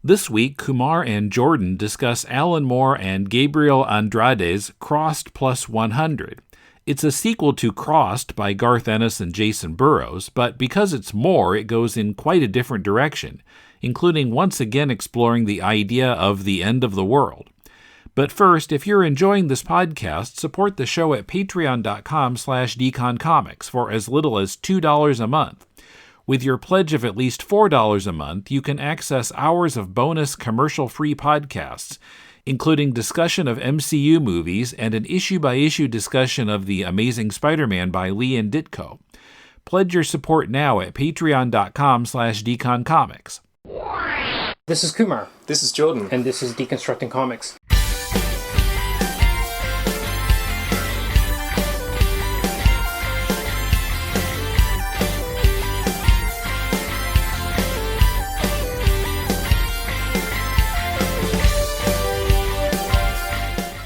This week, Kumar and Jordan discuss Alan Moore and Gabriel Andrade's Crossed Plus 100. It's a sequel to Crossed by Garth Ennis and Jason Burrows, but because it's Moore, it goes in quite a different direction, including once again exploring the idea of the end of the world. But first, if you're enjoying this podcast, support the show at patreon.com/deconcomics for as little as $2 a month. With your pledge of at least $4 a month, you can access hours of bonus commercial-free podcasts, including discussion of MCU movies and an issue-by-issue discussion of The Amazing Spider-Man by Lee and Ditko. Pledge your support now at patreon.com/deconcomics. This is Kumar. This is Jordan. And this is Deconstructing Comics.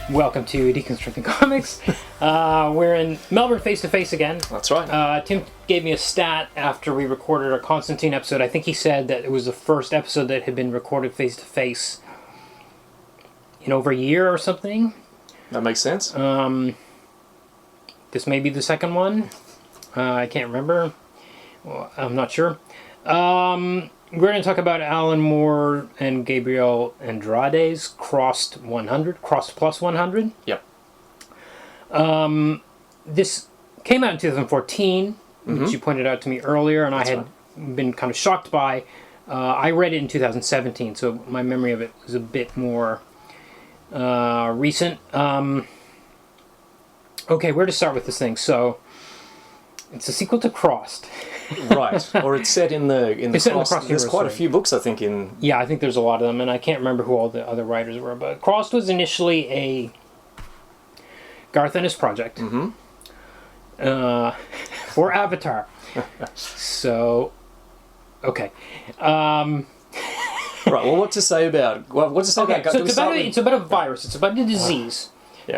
Welcome to Deconstructing Comics. We're in Melbourne face-to-face again. That's right. Tim gave me a stat after we recorded our Constantine episode. I think he said that it was the first episode that had been recorded face-to-face in over a year or something. That makes sense. This may be the second one. I can't remember. Well, I'm not sure. We're going to talk about Alan Moore and Gabriel Andrade's Crossed Plus 100. Yep. This came out in 2014, which you pointed out to me earlier, and That's I had been kind of shocked by. I read it in 2017, so my memory of it is a bit more recent. Okay, where to start with this thing? So, it's a sequel to Crossed. Right, or it's set in the Crossed. Crossed there's universe, quite a right. few books, I think, in... Yeah, I think there's a lot of them, and I can't remember who all the other writers were, but Crossed was initially a Garth Ennis project for Avatar. So, okay. Right, well, what to say about... What to say about... So it's about a virus. It's about a disease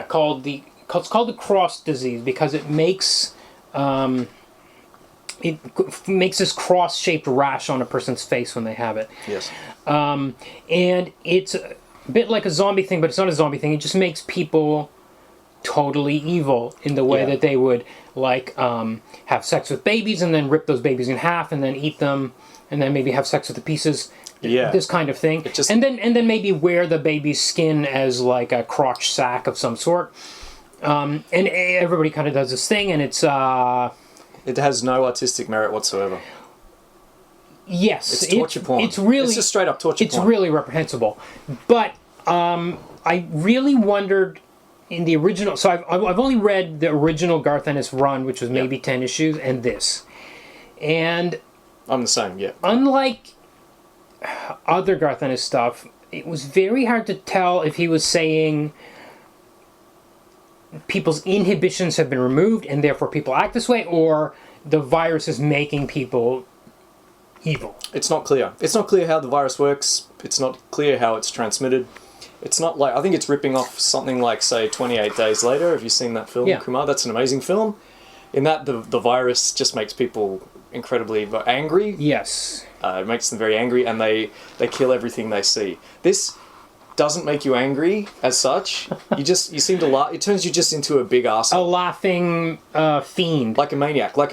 called the Crossed disease because it makes... It makes this cross-shaped rash on a person's face when they have it. Yes. And it's a bit like a zombie thing, but it's not a zombie thing. It just makes people totally evil in the way that they would, like, have sex with babies and then rip those babies in half and then eat them and then maybe have sex with the pieces. Yeah. This kind of thing. And then maybe wear the baby's skin as, like, a crotch sack of some sort. And everybody kind of does this thing, and it's... It has no artistic merit whatsoever. Yes. It's torture porn. It's really... It's just straight up torture porn. It's really reprehensible. But I really wondered in the original... So I've only read the original Garth Ennis run, which was maybe 10 issues, and this. And... I'm the same, yeah. Unlike other Garth Ennis stuff, it was very hard to tell if he was saying... people's inhibitions have been removed and therefore people act this way, or the virus is making people evil. It's not clear. It's not clear how the virus works. It's not clear how it's transmitted. It's not like... I think it's ripping off something like, say, 28 Days Later. Have you seen that film, Kumar? That's an amazing film. In that, the virus just makes people incredibly angry. Yes. It makes them very angry, and they kill everything they see. This... doesn't make you angry as such. You seem to laugh. It turns you just into a big arsehole. A laughing fiend, like a maniac, like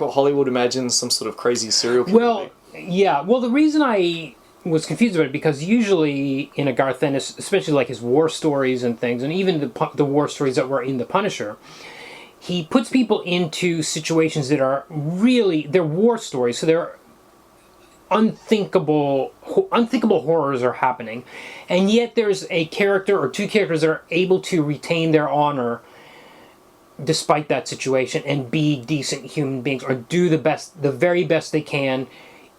what Hollywood imagines some sort of crazy serial killer. Well, yeah. Well, the reason I was confused about it because usually in a Garth Ennis, especially like his war stories and things, and even the war stories that were in The Punisher, he puts people into situations that are really they're war stories, so they're unthinkable horrors are happening, and yet there's a character or two characters that are able to retain their honor despite that situation and be decent human beings or do the very best they can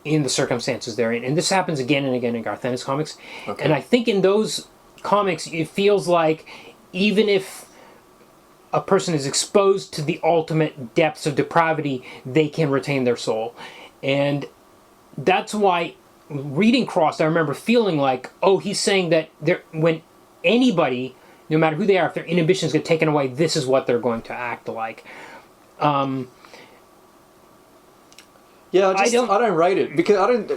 in the circumstances they're in. And this happens again and again in Garth Ennis comics. Okay. And I think in those comics it feels like even if a person is exposed to the ultimate depths of depravity, they can retain their soul. And that's why reading Crossed, I remember feeling like, oh, he's saying that when anybody, no matter who they are, if their inhibitions get taken away, this is what they're going to act like. Yeah, I don't rate it because I don't.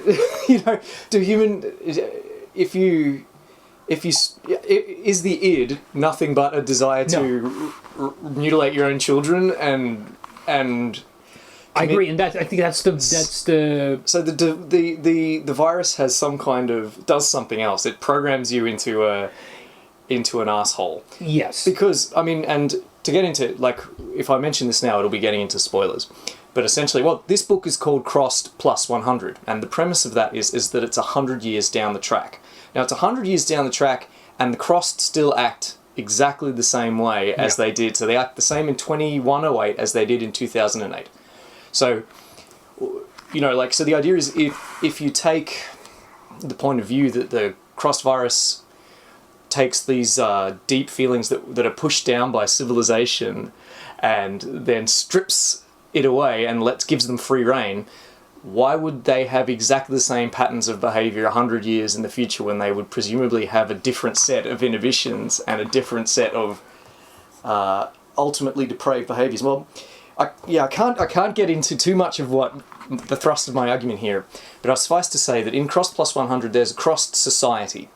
Is the id nothing but a desire to mutilate your own children and I agree, and I think that's the So the virus has some kind of does something else. It programs you into an asshole. Yes. Because and to get into, like, if I mention this now, it'll be getting into spoilers. But essentially, this book is called Crossed Plus 100, and the premise of that is that it's 100 years down the track. Now, it's 100 years down the track, and the Crossed still act exactly the same way as they did. So they act the same in 2108 as they did in 2008. So, so the idea is if you take the point of view that the Crossed virus takes these deep feelings that are pushed down by civilization and then strips it away and gives them free reign, why would they have exactly the same patterns of behaviour 100 years in the future when they would presumably have a different set of inhibitions and a different set of ultimately depraved behaviours? Well, I can't get into too much of what the thrust of my argument here, but I suffice to say that in Crossed Plus 100 there's a crossed society,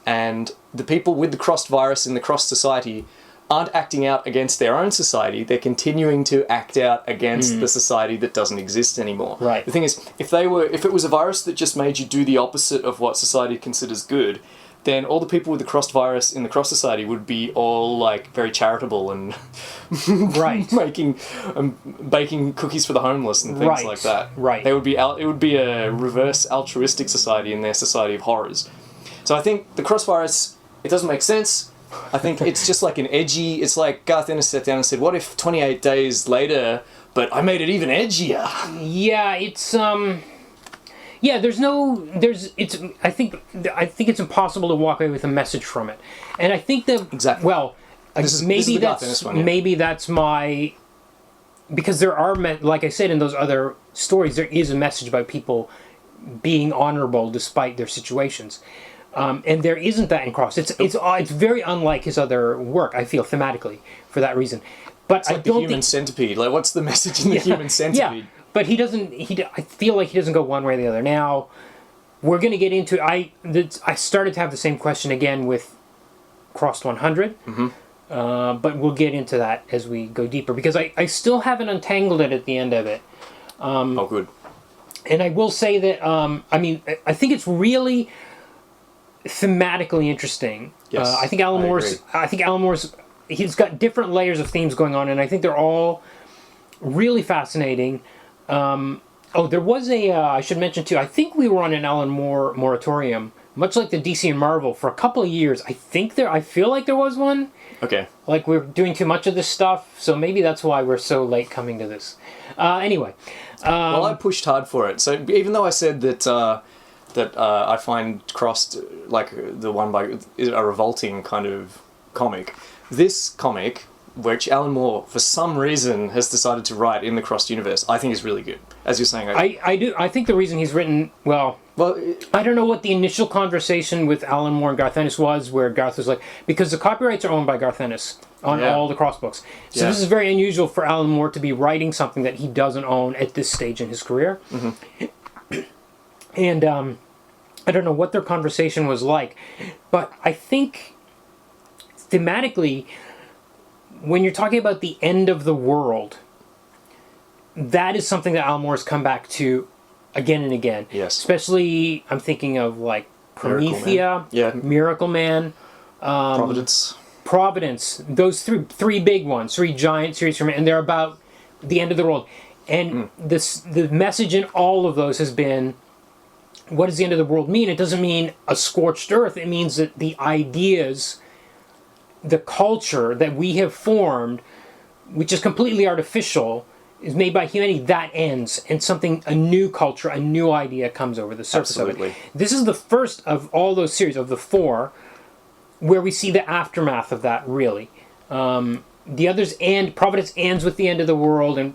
and the people with the crossed virus in the crossed society aren't acting out against their own society, they're continuing to act out against the society that doesn't exist anymore. Right. The thing is, if it was a virus that just made you do the opposite of what society considers good, then all the people with the crossed virus in the cross society would be all like very charitable and baking cookies for the homeless and things like that. Right. It would be a reverse altruistic society in their society of horrors. So I think the cross virus, it doesn't make sense. I think it's just like it's like Garth Ennis sat down and said, what if 28 days later, but I made it even edgier? Yeah, it's I think it's impossible to walk away with a message from it. And I think exactly. Well, maybe that's my, because there are, like I said in those other stories, there is a message about people being honorable despite their situations. And there isn't that in Cross. It's very unlike his other work, I feel, thematically, for that reason. But it's like the human centipede. Like, what's the message in the human centipede? Yeah, but he doesn't. I feel like he doesn't go one way or the other. Now, we're going to get into. I started to have the same question again with Crossed 100, but we'll get into that as we go deeper, because I still haven't untangled it at the end of it. Oh, good. And I will say that I think it's really thematically interesting. Yes, I think Alan Moore's he's got different layers of themes going on, and I think they're all really fascinating. There was I should mention too, I think we were on an Alan Moore moratorium, much like the DC and Marvel, for a couple of years. I feel like there was one. Okay. Like we're doing too much of this stuff, so maybe that's why we're so late coming to this. Anyway. Well, I pushed hard for it. So even though I said that I find Crossed, like the one by, a revolting kind of comic, this comic, which Alan Moore for some reason has decided to write in the Crossed universe, I think is really good. As you're saying, I think the reason he's written I don't know what the initial conversation with Alan Moore and Garth Ennis was, where Garth was like, because the copyrights are owned by Garth Ennis on all the Crossed books. So this is very unusual for Alan Moore to be writing something that he doesn't own at this stage in his career. And I don't know what their conversation was like, but I think thematically, when you're talking about the end of the world, that is something that Alan Moore has come back to again and again. Yes. Especially, I'm thinking of like Promethea, Miracle Man, Providence. Those three big ones, three giant series from it, and they're about the end of the world. And the message in all of those has been, what does the end of the world mean? It doesn't mean a scorched earth. It means that the ideas, the culture that we have formed, which is completely artificial, is made by humanity, that ends, and a new culture, a new idea comes over the surface of it. This is the first of all those series, of the four, where we see the aftermath of that, really. The others end, Providence ends with the end of the world, and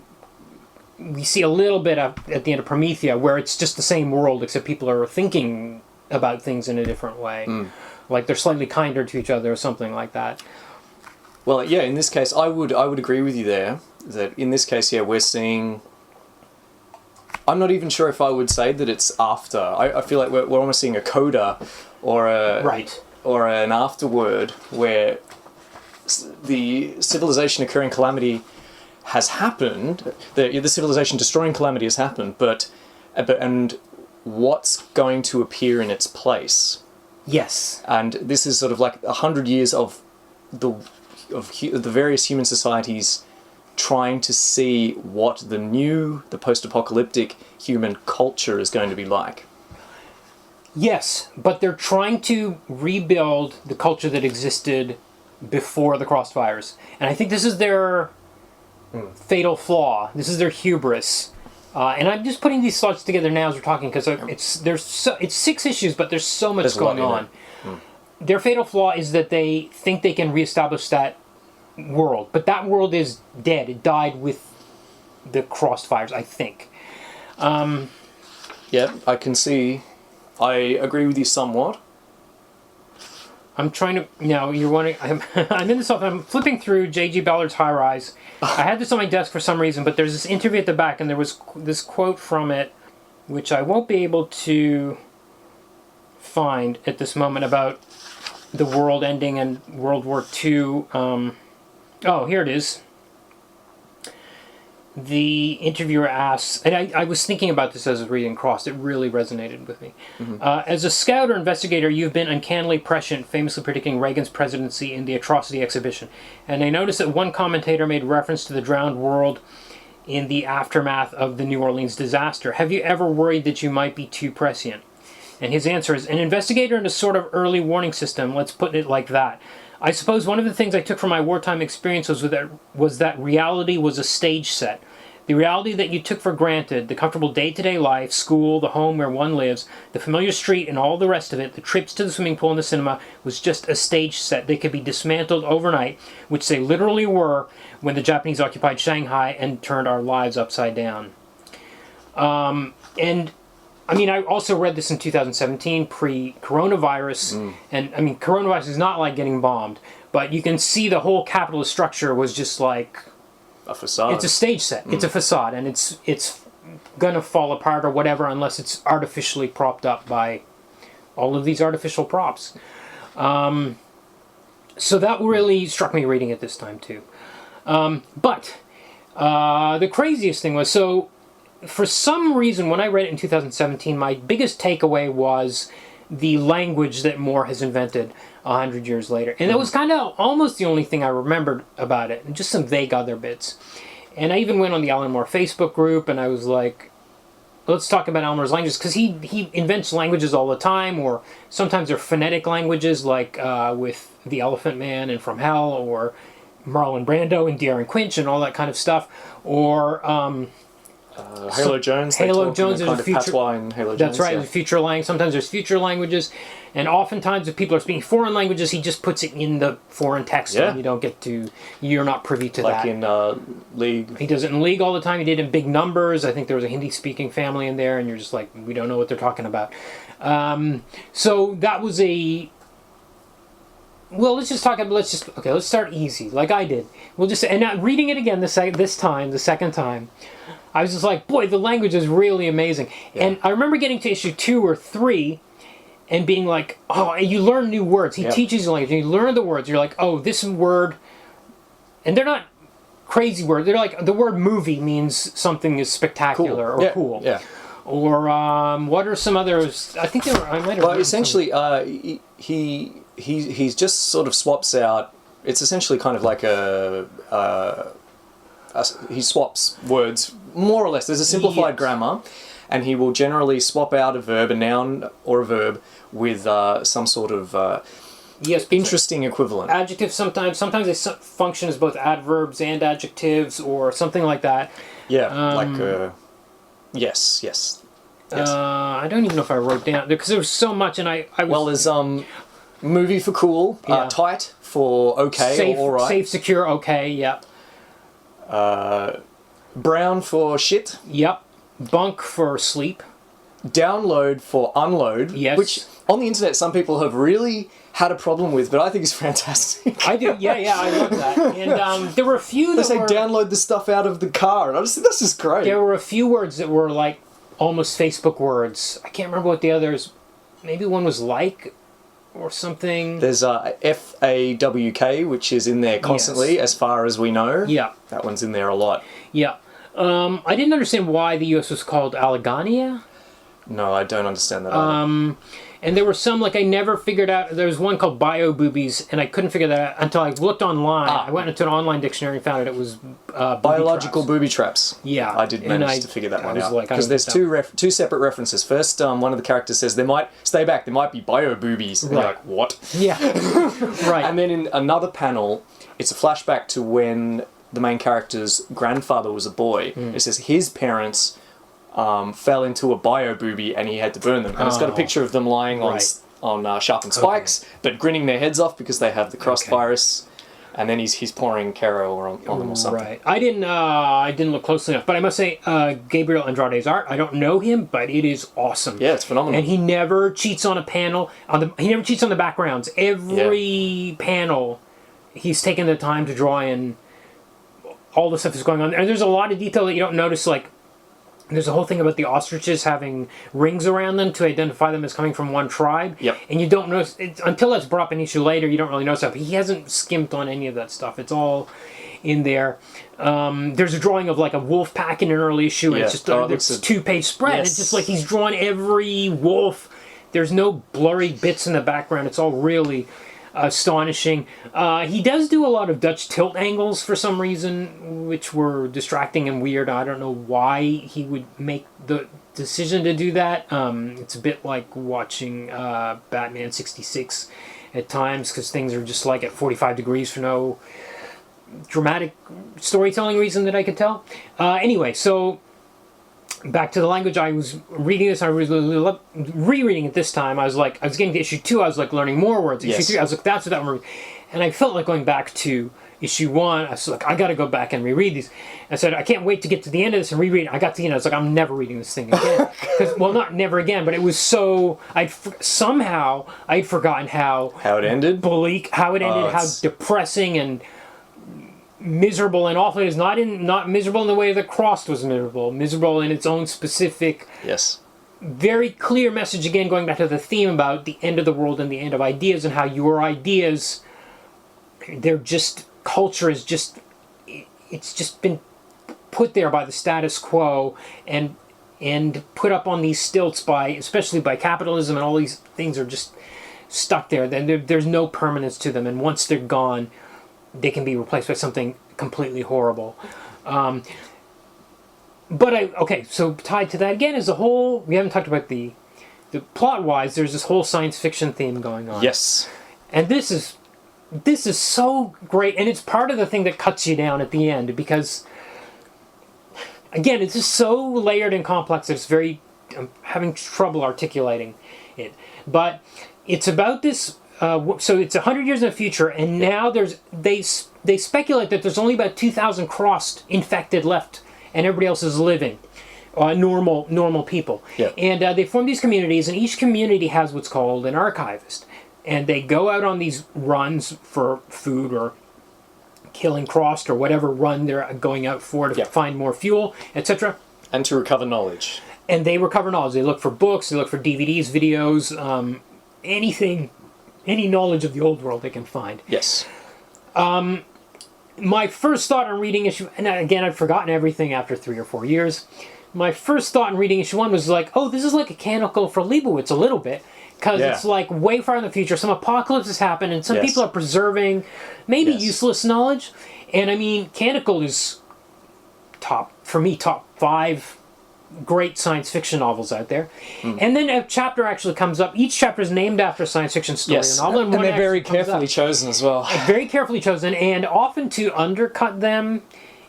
we see a little bit at the end of Promethea, where it's just the same world, except people are thinking about things in a different way. Like they're slightly kinder to each other or something like that. Well, yeah, in this case, I would agree with you there, that in this case, we're seeing I'm not even sure if I would say that it's after. I feel like we're almost seeing a coda or or an afterword where the civilization occurring calamity has happened, the civilization destroying calamity has happened, and what's going to appear in its place? Yes. And this is sort of like 100 years of the various human societies trying to see what the post-apocalyptic human culture is going to be like. Yes, but they're trying to rebuild the culture that existed before the crossfires. And I think this is their fatal flaw. This is their hubris. And I'm just putting these thoughts together now as we're talking, because it's 6 issues, but there's so much going on. Their fatal flaw is that they think they can reestablish that world, but that world is dead. It died with the crossfires, I think. Yeah, I can see. I agree with you somewhat. I'm trying to... Now, you're wondering... I'm in this office. I'm flipping through J.G. Ballard's High Rise. I had this on my desk for some reason, but there's this interview at the back, and there was this quote from it, which I won't be able to find at this moment, about the world ending and World War II. Oh, here it is. The interviewer asks, and I was thinking about this as I was reading Crossed. It really resonated with me. As a scout or investigator, you've been uncannily prescient, famously predicting Reagan's presidency in the Atrocity exhibition. And I noticed that one commentator made reference to the drowned world in the aftermath of the New Orleans disaster. Have you ever worried that you might be too prescient? And his answer is, an investigator in a sort of early warning system, let's put it like that. I suppose one of the things I took from my wartime experience was that reality was a stage set. The reality that you took for granted, the comfortable day-to-day life, school, the home where one lives, the familiar street and all the rest of it, the trips to the swimming pool and the cinema, was just a stage set. They could be dismantled overnight, which they literally were when the Japanese occupied Shanghai and turned our lives upside down. And I mean, I also read this in 2017, pre-coronavirus, and I mean, coronavirus is not like getting bombed, but you can see the whole capitalist structure was just like... a facade. It's a stage set. It's a facade, and it's gonna fall apart or whatever unless it's artificially propped up by all of these artificial props. So that really struck me reading it this time too. But the craziest thing was, so for some reason when I read it in 2017, my biggest takeaway was the language that Moore has invented 100 years later. And that was kind of almost the only thing I remembered about it, and just some vague other bits. And I even went on the Alan Moore Facebook group, and I was like, let's talk about Alan Moore's languages, because he invents languages all the time, or sometimes they're phonetic languages, like with The Elephant Man and From Hell, or Marlon Brando and De'Aaron Quinch and all that kind of stuff, or... Halo Jones. Halo Jones is a future. patois in Halo Jones. That's right. Yeah. There's future language. Sometimes there's future languages, and oftentimes if people are speaking foreign languages, he just puts it in the foreign text, and you don't get to. You're not privy to that. Like in League. He does it in League all the time. He did it in Big Numbers. I think there was a Hindi-speaking family in there, and you're just like, we don't know what they're talking about. So that was a. Well, let's start easy, like I did. We'll just, and now reading it again the second time, I was just like, boy, the language is really amazing. Yeah. And I remember getting to issue 2 or 3 and being like, oh, you learn new words. He teaches you language, and you learn the words. You're like, oh, this word, and they're not crazy words. They're like, the word movie means something is spectacular or cool. Yeah. Or what are some others? I think there were, I might have. Well, essentially, he just sort of swaps out. It's essentially kind of like he swaps words more or less. There's a simplified grammar, and he will generally swap out a verb, a noun or a verb, with some sort of interesting equivalent. Adjectives sometimes they function as both adverbs and adjectives or something like that. Yeah, yes. I don't even know if I wrote down because there was so much, and I was. Well, there's movie for cool, tight for okay, safe, or all right, safe, secure, okay, yep. Brown for shit. Yep. Bunk for sleep. Download for unload. Yes. Which on the internet some people have really had a problem with, but I think is fantastic. I do. Yeah, I love that. And there were a few that they say download the stuff out of the car, and I just think that's just great. There were a few words that were like almost Facebook words. I can't remember what the others. Maybe one was like or something. There's FAWK, which is in there constantly, as far as we know. Yeah. That one's in there a lot. Yeah. I didn't understand why the U.S. was called Alleghania. No, I don't understand that either. And there were some, like, I never figured out. There was one called bio boobies, and I couldn't figure that out until I looked online. I went into an online dictionary and found out it was biological booby traps. Yeah. I did manage to figure that one out. Like, because there's two separate references. First, one of the characters says, there might be bio boobies. And you're like, what? Yeah. Right. And then in another panel, it's a flashback to when the main character's grandfather was a boy. It says his parents fell into a bio booby and he had to burn them. And it's got a picture of them lying on sharpened spikes, but grinning their heads off because they have the crossed virus. And then he's pouring Caro on them or something. Right. I didn't look closely enough, but I must say, Gabriel Andrade's art. I don't know him, but it is awesome. Yeah, it's phenomenal. And he never cheats on a panel. He never cheats on the backgrounds. Every panel, he's taken the time to draw in all the stuff that's going on. And there's a lot of detail that you don't notice, like. There's a whole thing about the ostriches having rings around them to identify them as coming from one tribe. Yep. And you don't notice, until that's brought up an issue later, you don't really notice that. But he hasn't skimped on any of that stuff. It's all in there. There's a drawing of like a wolf pack in an early issue, and it's just it's a 2-page spread. Yes. It's just like he's drawn every wolf. There's no blurry bits in the background. It's all really astonishing. He does do a lot of Dutch tilt angles for some reason, which were distracting and weird. I don't know why he would make the decision to do that. It's a bit like watching Batman 66 at times, because things are just like at 45 degrees for no dramatic storytelling reason that I could tell. Anyway, so back to the language. I was reading this. I was rereading it this time. I was getting to issue 2. I was like learning more words. Issue 3. I was like, that's what that one. And I felt like going back to issue 1. I was like, I got to go back and reread these. I said, I can't wait to get to the end of this and reread it. I got to the end. I was like, I'm never reading this thing again. Well, not never again, but it was so. Somehow I'd forgotten how it ended. Bleak. How it ended. How depressing and miserable and awful. It is not miserable in the way that Crossed was miserable in its own specific, very clear message. Again, going back to the theme about the end of the world and the end of ideas, and how your ideas, they're just, culture is just, it's just been put there by the status quo and put up on these stilts especially by capitalism, and all these things are just stuck there. Then there's no permanence to them, and once they're gone, they can be replaced by something completely horrible. So tied to that again is the whole, we haven't talked about the plot-wise, there's this whole science fiction theme going on. Yes. And this is so great, and it's part of the thing that cuts you down at the end, because, again, it's just so layered and complex that it's I'm having trouble articulating it. But it's about this. So it's 100 years in the future, and now they speculate that there's only about 2,000 crossed infected left, and everybody else is living, normal people. Yeah. And they form these communities, and each community has what's called an archivist, and they go out on these runs for food or killing crossed or whatever run they're going out for to find more fuel, etc. And to recover knowledge. And they recover knowledge. They look for books, they look for DVDs, videos, anything. Any knowledge of the old world they can find. Yes. My first thought on reading issue, and again, I've forgotten everything after 3 or 4 years. My first thought in reading issue 1 was like, oh, this is like a canonical for Leibowitz a little bit. Because it's like way far in the future. Some apocalypse has happened, and some people are preserving maybe useless knowledge. And I mean, canonical is top 5 great science fiction novels out there. And then a chapter actually comes up. Each chapter is named after a science fiction story or novel. And they're very carefully chosen as well. Very carefully chosen, and often to undercut them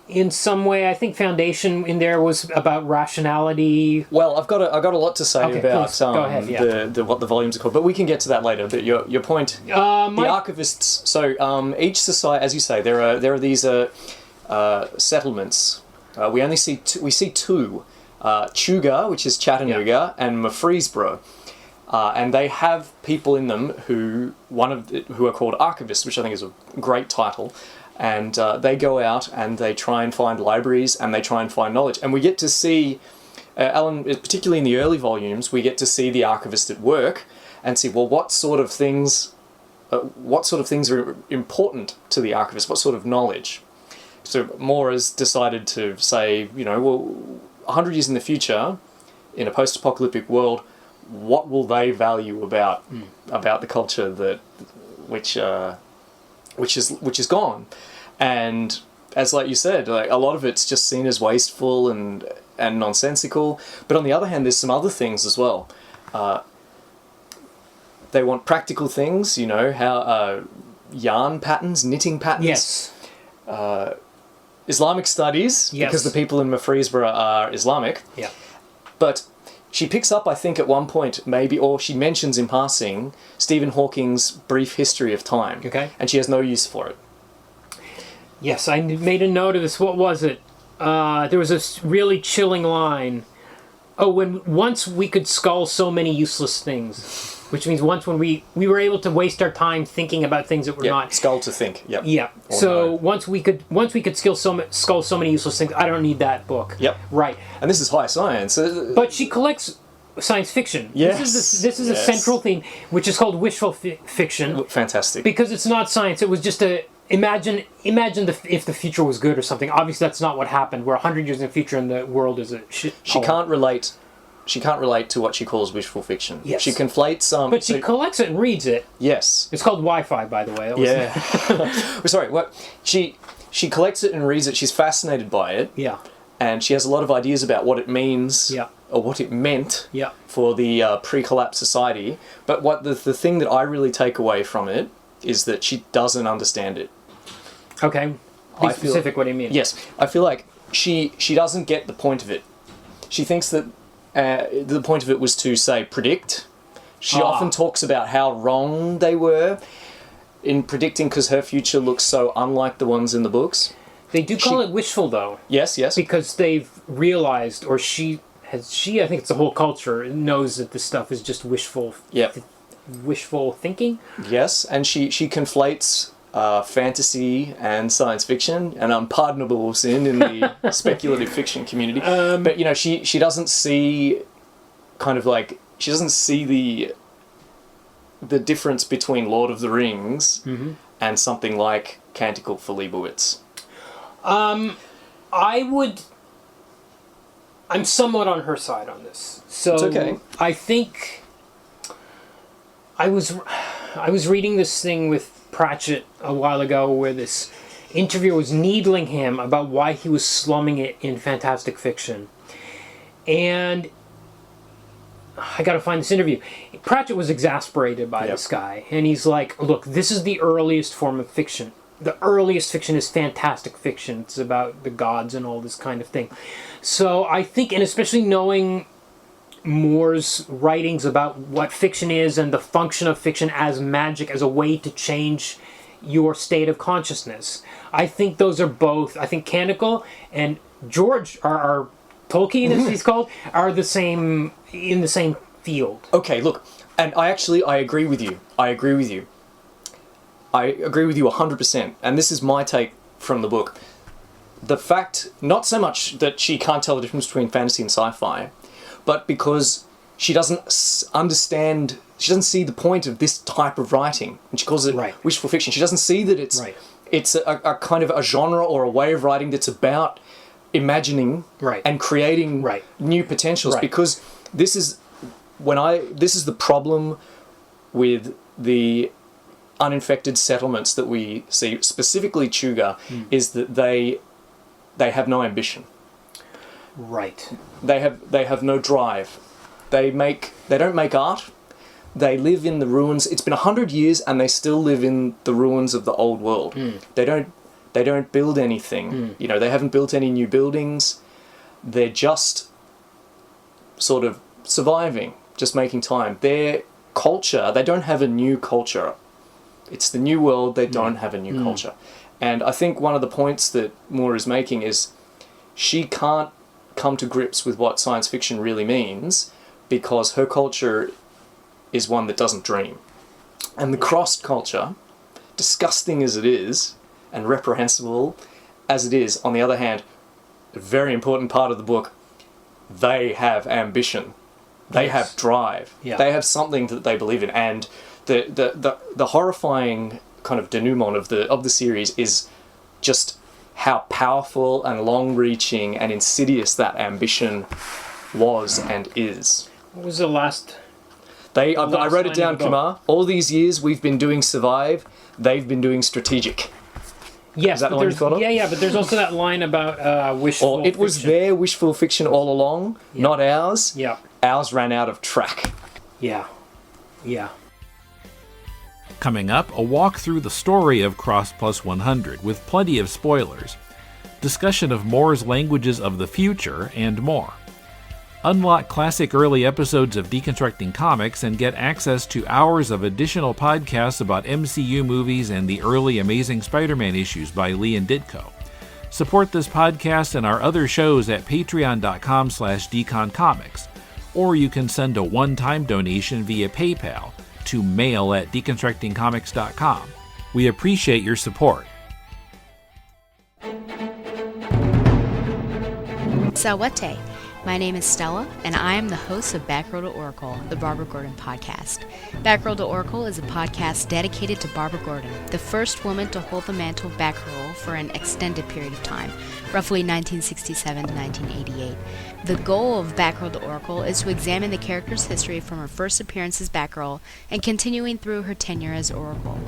in some way. I think Foundation in there was about rationality. Well, I've got a lot to say about go ahead, what the volumes are called, but we can get to that later. But your point, the archivists. So each society, as you say, there are these settlements. We see 2. Chuga, which is Chattanooga, and Murfreesboro, and they have people in them who are called archivists, which I think is a great title, and they go out and they try and find libraries and they try and find knowledge, and we get to see Alan, particularly in the early volumes, we get to see the archivist at work and see, well, what sort of things are important to the archivist? What sort of knowledge? So Moore has decided to say, well, 100 years in the future, in a post-apocalyptic world, what will they value about the culture which is gone? And as like you said, like, a lot of it's just seen as wasteful and nonsensical. But on the other hand, there's some other things as well. They want practical things, how yarn patterns, knitting patterns. Yes. Islamic studies, yes. because the people in Murfreesboro are Islamic. Yeah. But she picks up, I think, at one point, or she mentions in passing, Stephen Hawking's Brief History of Time. Okay. And she has no use for it. Yes, I made a note of this. What was it? There was a really chilling line. Oh, once we could scull so many useless things. Which means when we were able to waste our time thinking about things that were not... Skull to think, yep. Yeah, Or so no. once we could scull so many useless things, I don't need that book. Yep. Right. And this is high science. But she collects science fiction. Yes. This is a central theme, which is called wishful fiction. Fantastic. Because it's not science, it was just imagine if the future was good or something. Obviously that's not what happened. We're 100 years in the future and the world is a shit. She can't relate to what she calls wishful fiction. Yes. She conflates some... But she collects it and reads it. Yes. It's called Wi-Fi, by the way. Yeah. Sorry, what? She collects it and reads it. She's fascinated by it. Yeah. And she has a lot of ideas about what it means, yeah. or what it meant yeah. for the pre-collapse society. But what the thing that I really take away from it is that she doesn't understand it. Okay. Be specific, what do you mean? Yes. I feel like she doesn't get the point of it. She thinks that the point of it was to, say, predict. She often talks about how wrong they were in predicting because her future looks so unlike the ones in the books. They do call it wishful, though. Yes, yes. Because they've realized, or I think it's the whole culture, knows that this stuff is just wishful thinking. Yes, and she conflates fantasy and science fiction, an unpardonable sin in the speculative fiction community. But she doesn't see she doesn't see the difference between Lord of the Rings and something like Canticle for Leibowitz. I'm somewhat on her side on this. So it's okay. I think I was reading this thing with Pratchett a while ago where this interviewer was needling him about why he was slumming it in fantastic fiction. And I gotta find this interview. Pratchett was exasperated by this guy. And he's like, look, this is the earliest form of fiction. The earliest fiction is fantastic fiction. It's about the gods and all this kind of thing. So I think, and especially knowing Moore's writings about what fiction is and the function of fiction as magic, as a way to change your state of consciousness. I think those are both, I think Canticle and George are Tolkien, as he's called, are in the same field. Okay, look, and I agree with you. I agree with you 100%, and this is my take from the book. The fact, not so much that she can't tell the difference between fantasy and sci-fi, but because she doesn't understand, she doesn't see the point of this type of writing, and she calls it wishful fiction. She doesn't see that it's a kind of a genre or a way of writing that's about imagining and creating new potentials. Because this is the problem with the uninfected settlements that we see, specifically Chuga, is that they have no ambition. Right. They have no drive. They don't make art. They live in the ruins. It's been 100 years and they still live in the ruins of the old world. They don't build anything. They haven't built any new buildings. They're just sort of surviving, just making time. Their culture, they don't have a new culture. It's the new world, they don't have a new culture. And I think one of the points that Moore is making is she can't come to grips with what science fiction really means because her culture is one that doesn't dream. And the crossed culture, disgusting as it is, and reprehensible as it is, on the other hand, a very important part of the book, they have ambition. They have drive. Yeah. They have something that they believe in. And the horrifying kind of denouement of the series is just how powerful and long-reaching and insidious that ambition was and is. What was the last... I wrote it down, Kumar. All these years we've been doing survive, they've been doing strategic. Yes, is that the one you thought of? Yeah, but there's also that line about wishful Or it was fiction. their wishful fiction all along, not ours. Yeah. Ours ran out of track. Yeah. Yeah. Coming up, a walk through the story of Crossed Plus 100 with plenty of spoilers, discussion of Moore's languages of the future, and more. Unlock classic early episodes of Deconstructing Comics and get access to hours of additional podcasts about MCU movies and the early Amazing Spider-Man issues by Lee and Ditko. Support this podcast and our other shows at patreon.com/deconcomics, or you can send a one-time donation via PayPal to mail@deconstructingcomics.com. We appreciate your support. Sawate. My name is Stella, and I am the host of Batgirl to Oracle, the Barbara Gordon podcast. Batgirl to Oracle is a podcast dedicated to Barbara Gordon, the first woman to hold the mantle of Batgirl for an extended period of time, roughly 1967 to 1988. The goal of Batgirl to Oracle is to examine the character's history from her first appearance as Batgirl and continuing through her tenure as Oracle.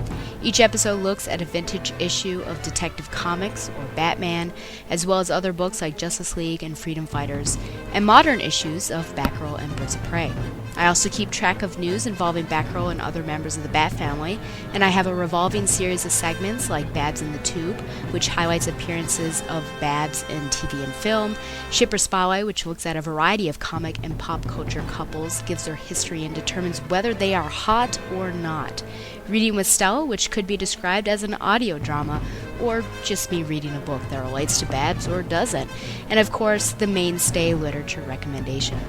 Each episode looks at a vintage issue of Detective Comics or Batman, as well as other books like Justice League and Freedom Fighters, and modern issues of Batgirl and Birds of Prey. I also keep track of news involving Batgirl and other members of the Bat family, and I have a revolving series of segments like Babs in the Tube, which highlights appearances of Babs in TV and film, Shipper Spotlight, which looks at a variety of comic and pop culture couples, gives their history, and determines whether they are hot or not. Reading with Stella, which could be described as an audio drama, or just me reading a book that relates to Babs or doesn't, and of course, the mainstay literature recommendation.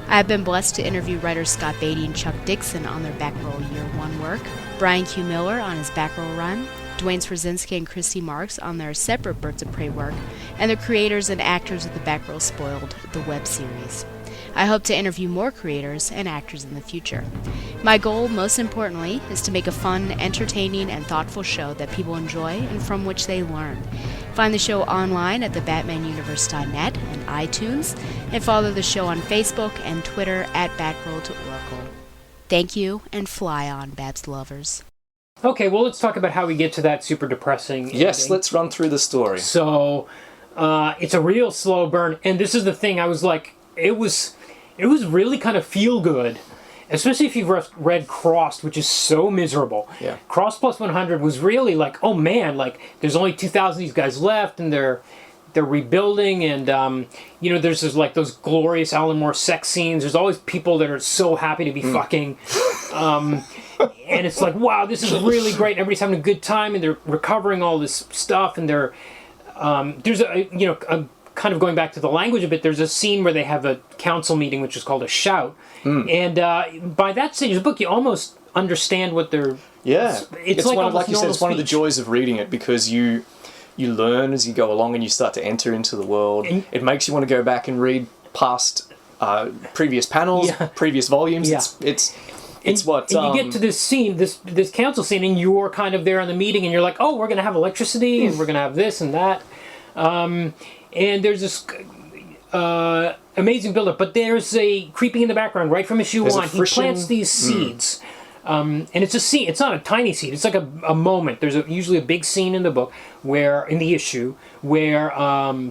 I have been blessed to interview writers Scott Beatty and Chuck Dixon on their Batgirl Year 1 work, Brian Q. Miller on his Batgirl run, Dwayne Swarzynski and Christy Marks on their separate Birds of Prey work, and the creators and actors of the Batgirl Spoiled, the web series. I hope to interview more creators and actors in the future. My goal, most importantly, is to make a fun, entertaining, and thoughtful show that people enjoy and from which they learn. Find the show online at thebatmanuniverse.net and iTunes, and follow the show on Facebook and Twitter at Batgirl to Oracle. Thank you, and fly on, Babs lovers. Okay, well, let's talk about how we get to that super depressing Yes, ending. let's run through the story. So, it's a real slow burn, and this is the thing, I was like, it was really kind of feel good, especially if you've read Crossed, which is so miserable. Yeah. Crossed Plus 100 was really like, oh man, like there's only 2,000 of these guys left, and they're rebuilding, and there's just like those glorious Alan Moore sex scenes. There's always people that are so happy to be fucking, and it's like, wow, this is really great. Everybody's having a good time, and they're recovering all this stuff, and there's a kind of going back to the language a bit, there's a scene where they have a council meeting, which is called a shout. And by that stage of the book, you almost understand what they're... Yeah. It's like one of, like you said, it's one of the speech. joys of reading it, because you learn as you go along and you start to enter into the world. And it makes you want to go back and read past previous panels, previous volumes. Yeah. It's and you get to this scene, this council scene, and you're kind of there in the meeting, and you're like, oh, we're going to have electricity, and we're going to have this and that. And there's this amazing build-up, but there's a creeping in the background right from issue 1. He plants these seeds, and it's a seed. It's not a tiny seed. It's like a moment. There's usually a big scene in the book in the issue where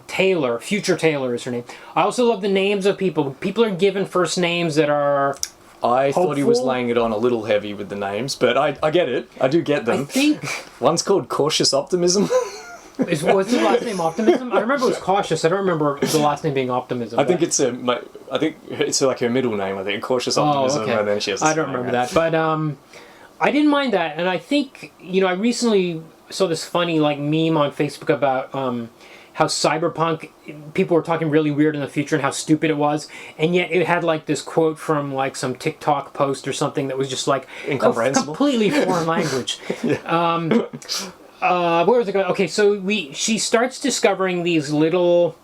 Taylor, future Taylor is her name. I also love the names of people. People are given first names that are... I thought he was hopeful. laying it on a little heavy with the names, but I get it. I do get them. I think... One's called Cautious Optimism. Was the last name Optimism? I remember it was Cautious. I don't remember the last name being Optimism. I think it's like her middle name. I think Cautious Optimism, okay. and then she has. I don't remember that, but I didn't mind that, and I think I recently saw this funny like meme on Facebook about how cyberpunk people were talking really weird in the future and how stupid it was, and yet it had like this quote from like some TikTok post or something that was just like incomprehensible, completely foreign language. Where was it going? Okay, so she starts discovering these little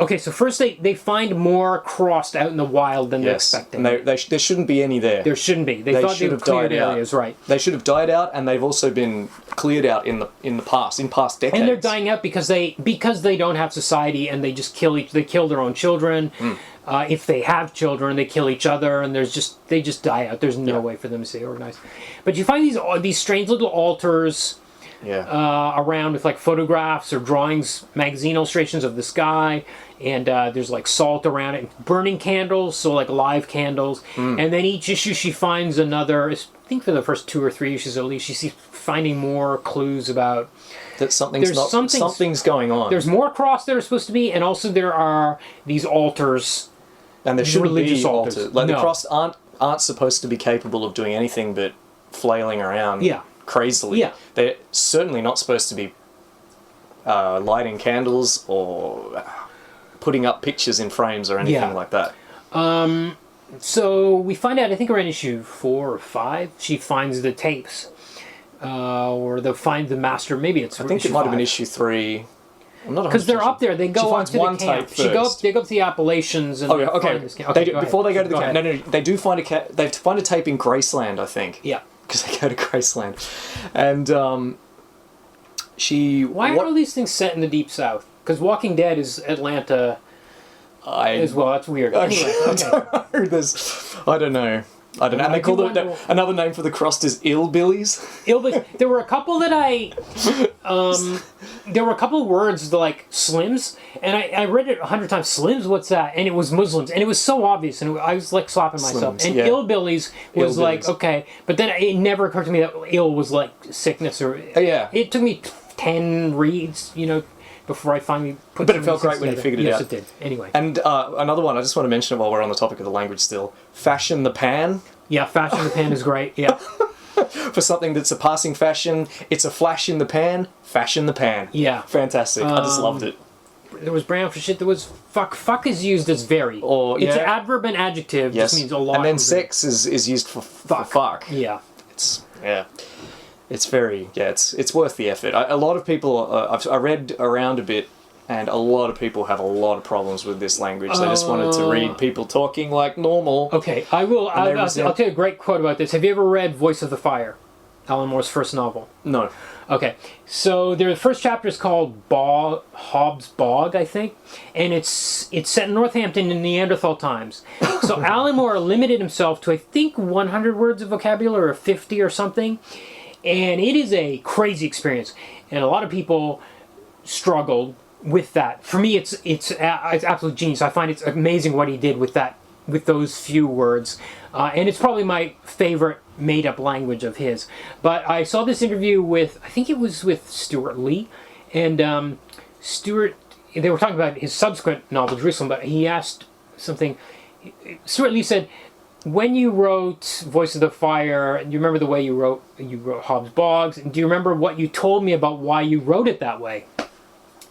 Okay, so first they find more crossed out in the wild than they're expecting. And there shouldn't be any there. There shouldn't be. They thought they should would have clear died out. areas, right? They should have died out, and they've also been cleared out in past decades. And they're dying out because they don't have society, and they just they kill their own children. If they have children, they kill each other, and they just die out. There's no way for them to stay organized. But you find these strange little altars. Around with like photographs or drawings, magazine illustrations of the sky, and there's like salt around it, burning candles, so like live candles. And then each issue she finds another. I think for the first 2 or 3 issues at least, she's finding more clues about that something's going on. There's more cross that are supposed to be, and also there are these altars. And there shouldn't be altars. Like the cross aren't supposed to be capable of doing anything but flailing around. Crazily. Yeah. They're certainly not supposed to be lighting candles or putting up pictures in frames or anything like that. So we find out, I think around issue 4 or 5, she finds the tapes. Or they'll find the master, maybe it's I think it might have been issue 3. I'm not 100% because they're up there. They go up to one the camp. tape They go first. up to the Appalachians and find this camp. Before they go to the camp, no, they do find they find a tape in Graceland, I think. Yeah. Because they go to Graceland. And Why are all these things set in the Deep South? Because Walking Dead is Atlanta as well. That's weird. Anyway, I don't know. And they call it another name for the crossed is illbillies. There were a couple that there were a couple of words like slims, and I read it 100 times. Slims, what's that? And it was Muslims, and it was so obvious, and I was like slapping myself. Slims, and illbillies was like okay, but then it never occurred to me that ill was like sickness or It took me 10 reads, before I finally put. But it felt great when you figured it out. Yes, it did. Anyway. And another one, I just want to mention it while we're on the topic of the language still. Fashion the pan. Yeah, fashion the pan is great. Yeah. For something that's a passing fashion, it's a flash in the pan. Fashion the pan. Yeah. Fantastic. I just loved it. There was brown for shit. There was fuck. Fuck is used as very. It's an adverb and adjective. Yes. Just means a lot. And then sex is used for fuck. Yeah. It's very it's worth the effort. A lot of people I read around a bit, and a lot of people have a lot of problems with this language. They just wanted to read people talking like normal. Okay, I will. I'll tell you a great quote about this. Have you ever read Voice of the Fire, Alan Moore's first novel? No. Okay, so the first chapter is called Hobbs Bog, I think, and it's set in Northampton in Neanderthal times. So Alan Moore limited himself to I think 100 words of vocabulary or 50 or something. And it is a crazy experience, and a lot of people struggled with that. For me, it's absolute genius. I find it's amazing what he did with those few words, and it's probably my favorite made-up language of his. But I saw this interview with, I think it was with Stuart Lee, and Stuart. They were talking about his subsequent novel Jerusalem, but he asked something. Stuart Lee said, when you wrote Voice of the Fire, do you remember the way you wrote Hobbs Boggs? And do you remember what you told me about why you wrote it that way?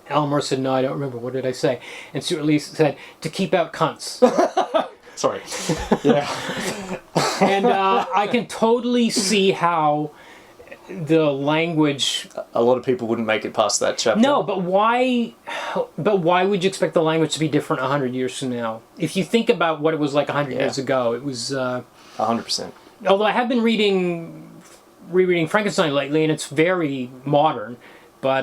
Alan Moore said, no, I don't remember. What did I say? And Stuart Lee said, to keep out cunts. Sorry. Yeah. And I can totally see how the language... A lot of people wouldn't make it past that chapter. No, but why would you expect the language to be different 100 years from now? If you think about what it was like 100 years ago, it was... 100%. Although I have been rereading Frankenstein lately, and it's very modern, but...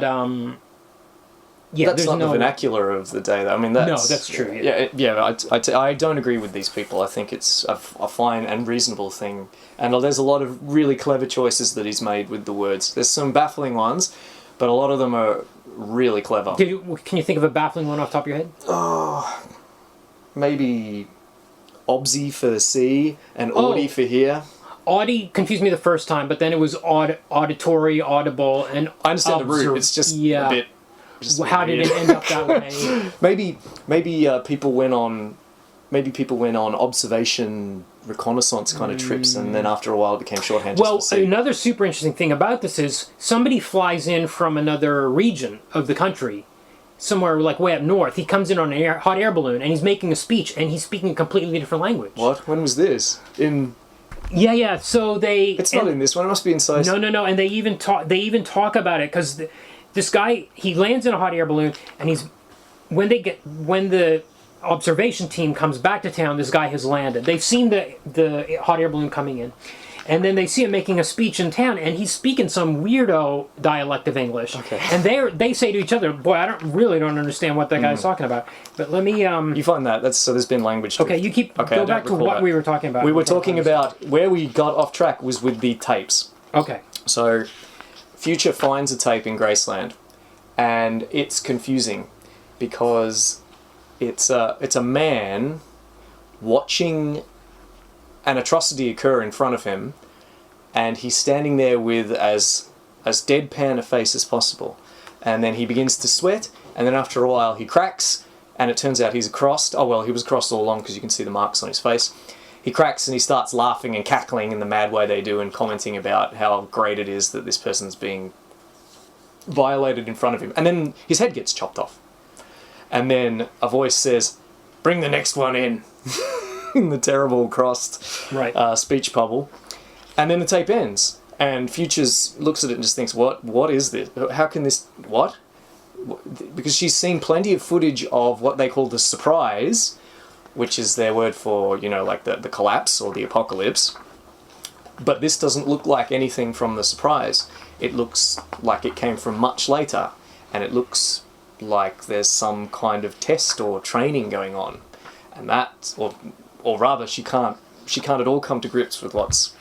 that's not the vernacular of the day, though. I mean, that's true. I don't agree with these people. I think it's a fine and reasonable thing, and there's a lot of really clever choices that he's made with the words. There's some baffling ones, but a lot of them are really clever. Can you think of a baffling one off the top of your head? Oh, maybe obsy for the sea and audi for here. Audi confused me the first time, but then it was auditory, audible, and I understand the root. It's just a bit. How did it end up that way? Maybe people went on observation reconnaissance kind of trips, and then after a while it became shorthand. Well, another super interesting thing about this is somebody flies in from another region of the country, somewhere like way up north. He comes in on a hot air balloon, and he's making a speech, and he's speaking a completely different language. What? When was this? Yeah. So they. It's not in this one. It must be inside. No. And they even talk about it because this guy, he lands in a hot air balloon, and he's when the observation team comes back to town, this guy has landed. They've seen the hot air balloon coming in. And then they see him making a speech in town, and he's speaking some weirdo dialect of English. Okay. And they say to each other, "Boy, I don't understand what that guy's talking about." But let me. You find that so there's been language. Drift. Okay, you keep go back to what we were talking about. We were talking about where we got off track was with the tapes. Okay. So, Future finds a tape in Graceland, and it's confusing because it's a man watching an atrocity occur in front of him, and he's standing there with as deadpan a face as possible, and then he begins to sweat, and then after a while he cracks, and it turns out he's crossed. Oh well, he was crossed all along because you can see the marks on his face. He cracks and he starts laughing and cackling in the mad way they do and commenting about how great it is that this person's being violated in front of him, and then his head gets chopped off, and then a voice says, "Bring the next one in." In the terrible crossed speech bubble, and then the tape ends, and Futures looks at it and just thinks, what is this? How can this, what? Because she's seen plenty of footage of what they call the surprise, which is their word for, like the collapse or the apocalypse, but this doesn't look like anything from the surprise. It looks like it came from much later, and it looks like there's some kind of test or training going on, and that, or rather, she can't at all come to grips with what's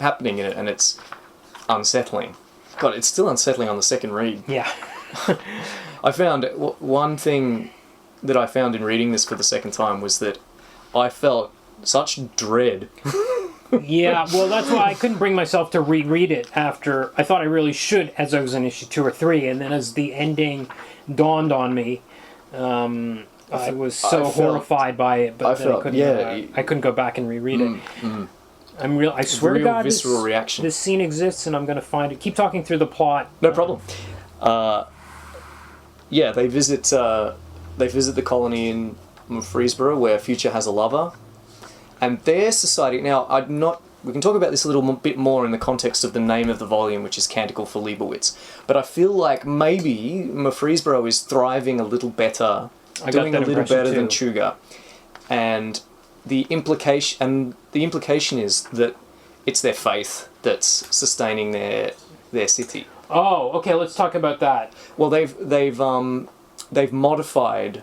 happening in it, and it's unsettling. God, it's still unsettling on the second read. Yeah. I found one thing that I found in reading this for the second time was that I felt such dread. Yeah, well, that's why I couldn't bring myself to reread it after. I thought I really should, as I was in issue 2 or 3, and then as the ending dawned on me, I was so horrified by it, but I couldn't go back and reread it. I swear to God, visceral reaction. This scene exists, and I'm going to find it. Keep talking through the plot. No problem. They visit the colony in Murfreesboro where Future has a lover, and their society. Now, we can talk about this a little bit more in the context of the name of the volume, which is Canticle for Leibowitz. But I feel like maybe Murfreesboro is thriving a little better. Doing a little better than Chuga, and the implication is that it's their faith that's sustaining their city. Oh, okay. Let's talk about that. Well, they've modified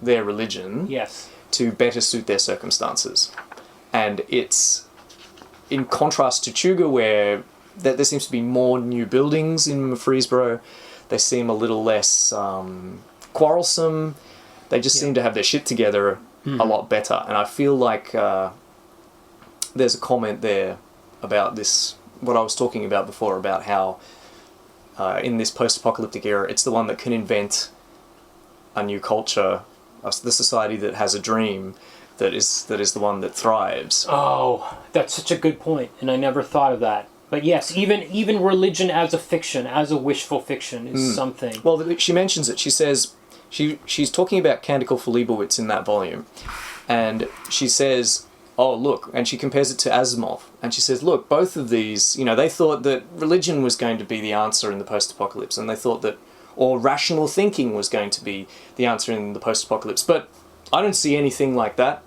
their religion, yes, to better suit their circumstances, and it's in contrast to Chuga, where there seems to be more new buildings in Murfreesboro. They seem a little less quarrelsome. They just seem to have their shit together a lot better. And I feel like there's a comment there about this, what I was talking about before, about how in this post-apocalyptic era, it's the one that can invent a new culture, the society that has a dream, that is the one that thrives. Oh, that's such a good point, and I never thought of that. But yes, even religion as a fiction, as a wishful fiction, is something. Well, she mentions it. She says... She's talking about Canticle for Leibowitz in that volume, and she says, oh, look, and she compares it to Asimov, and she says, look, both of these, they thought that religion was going to be the answer in the post-apocalypse, and they thought that, or rational thinking was going to be the answer in the post-apocalypse, but I don't see anything like that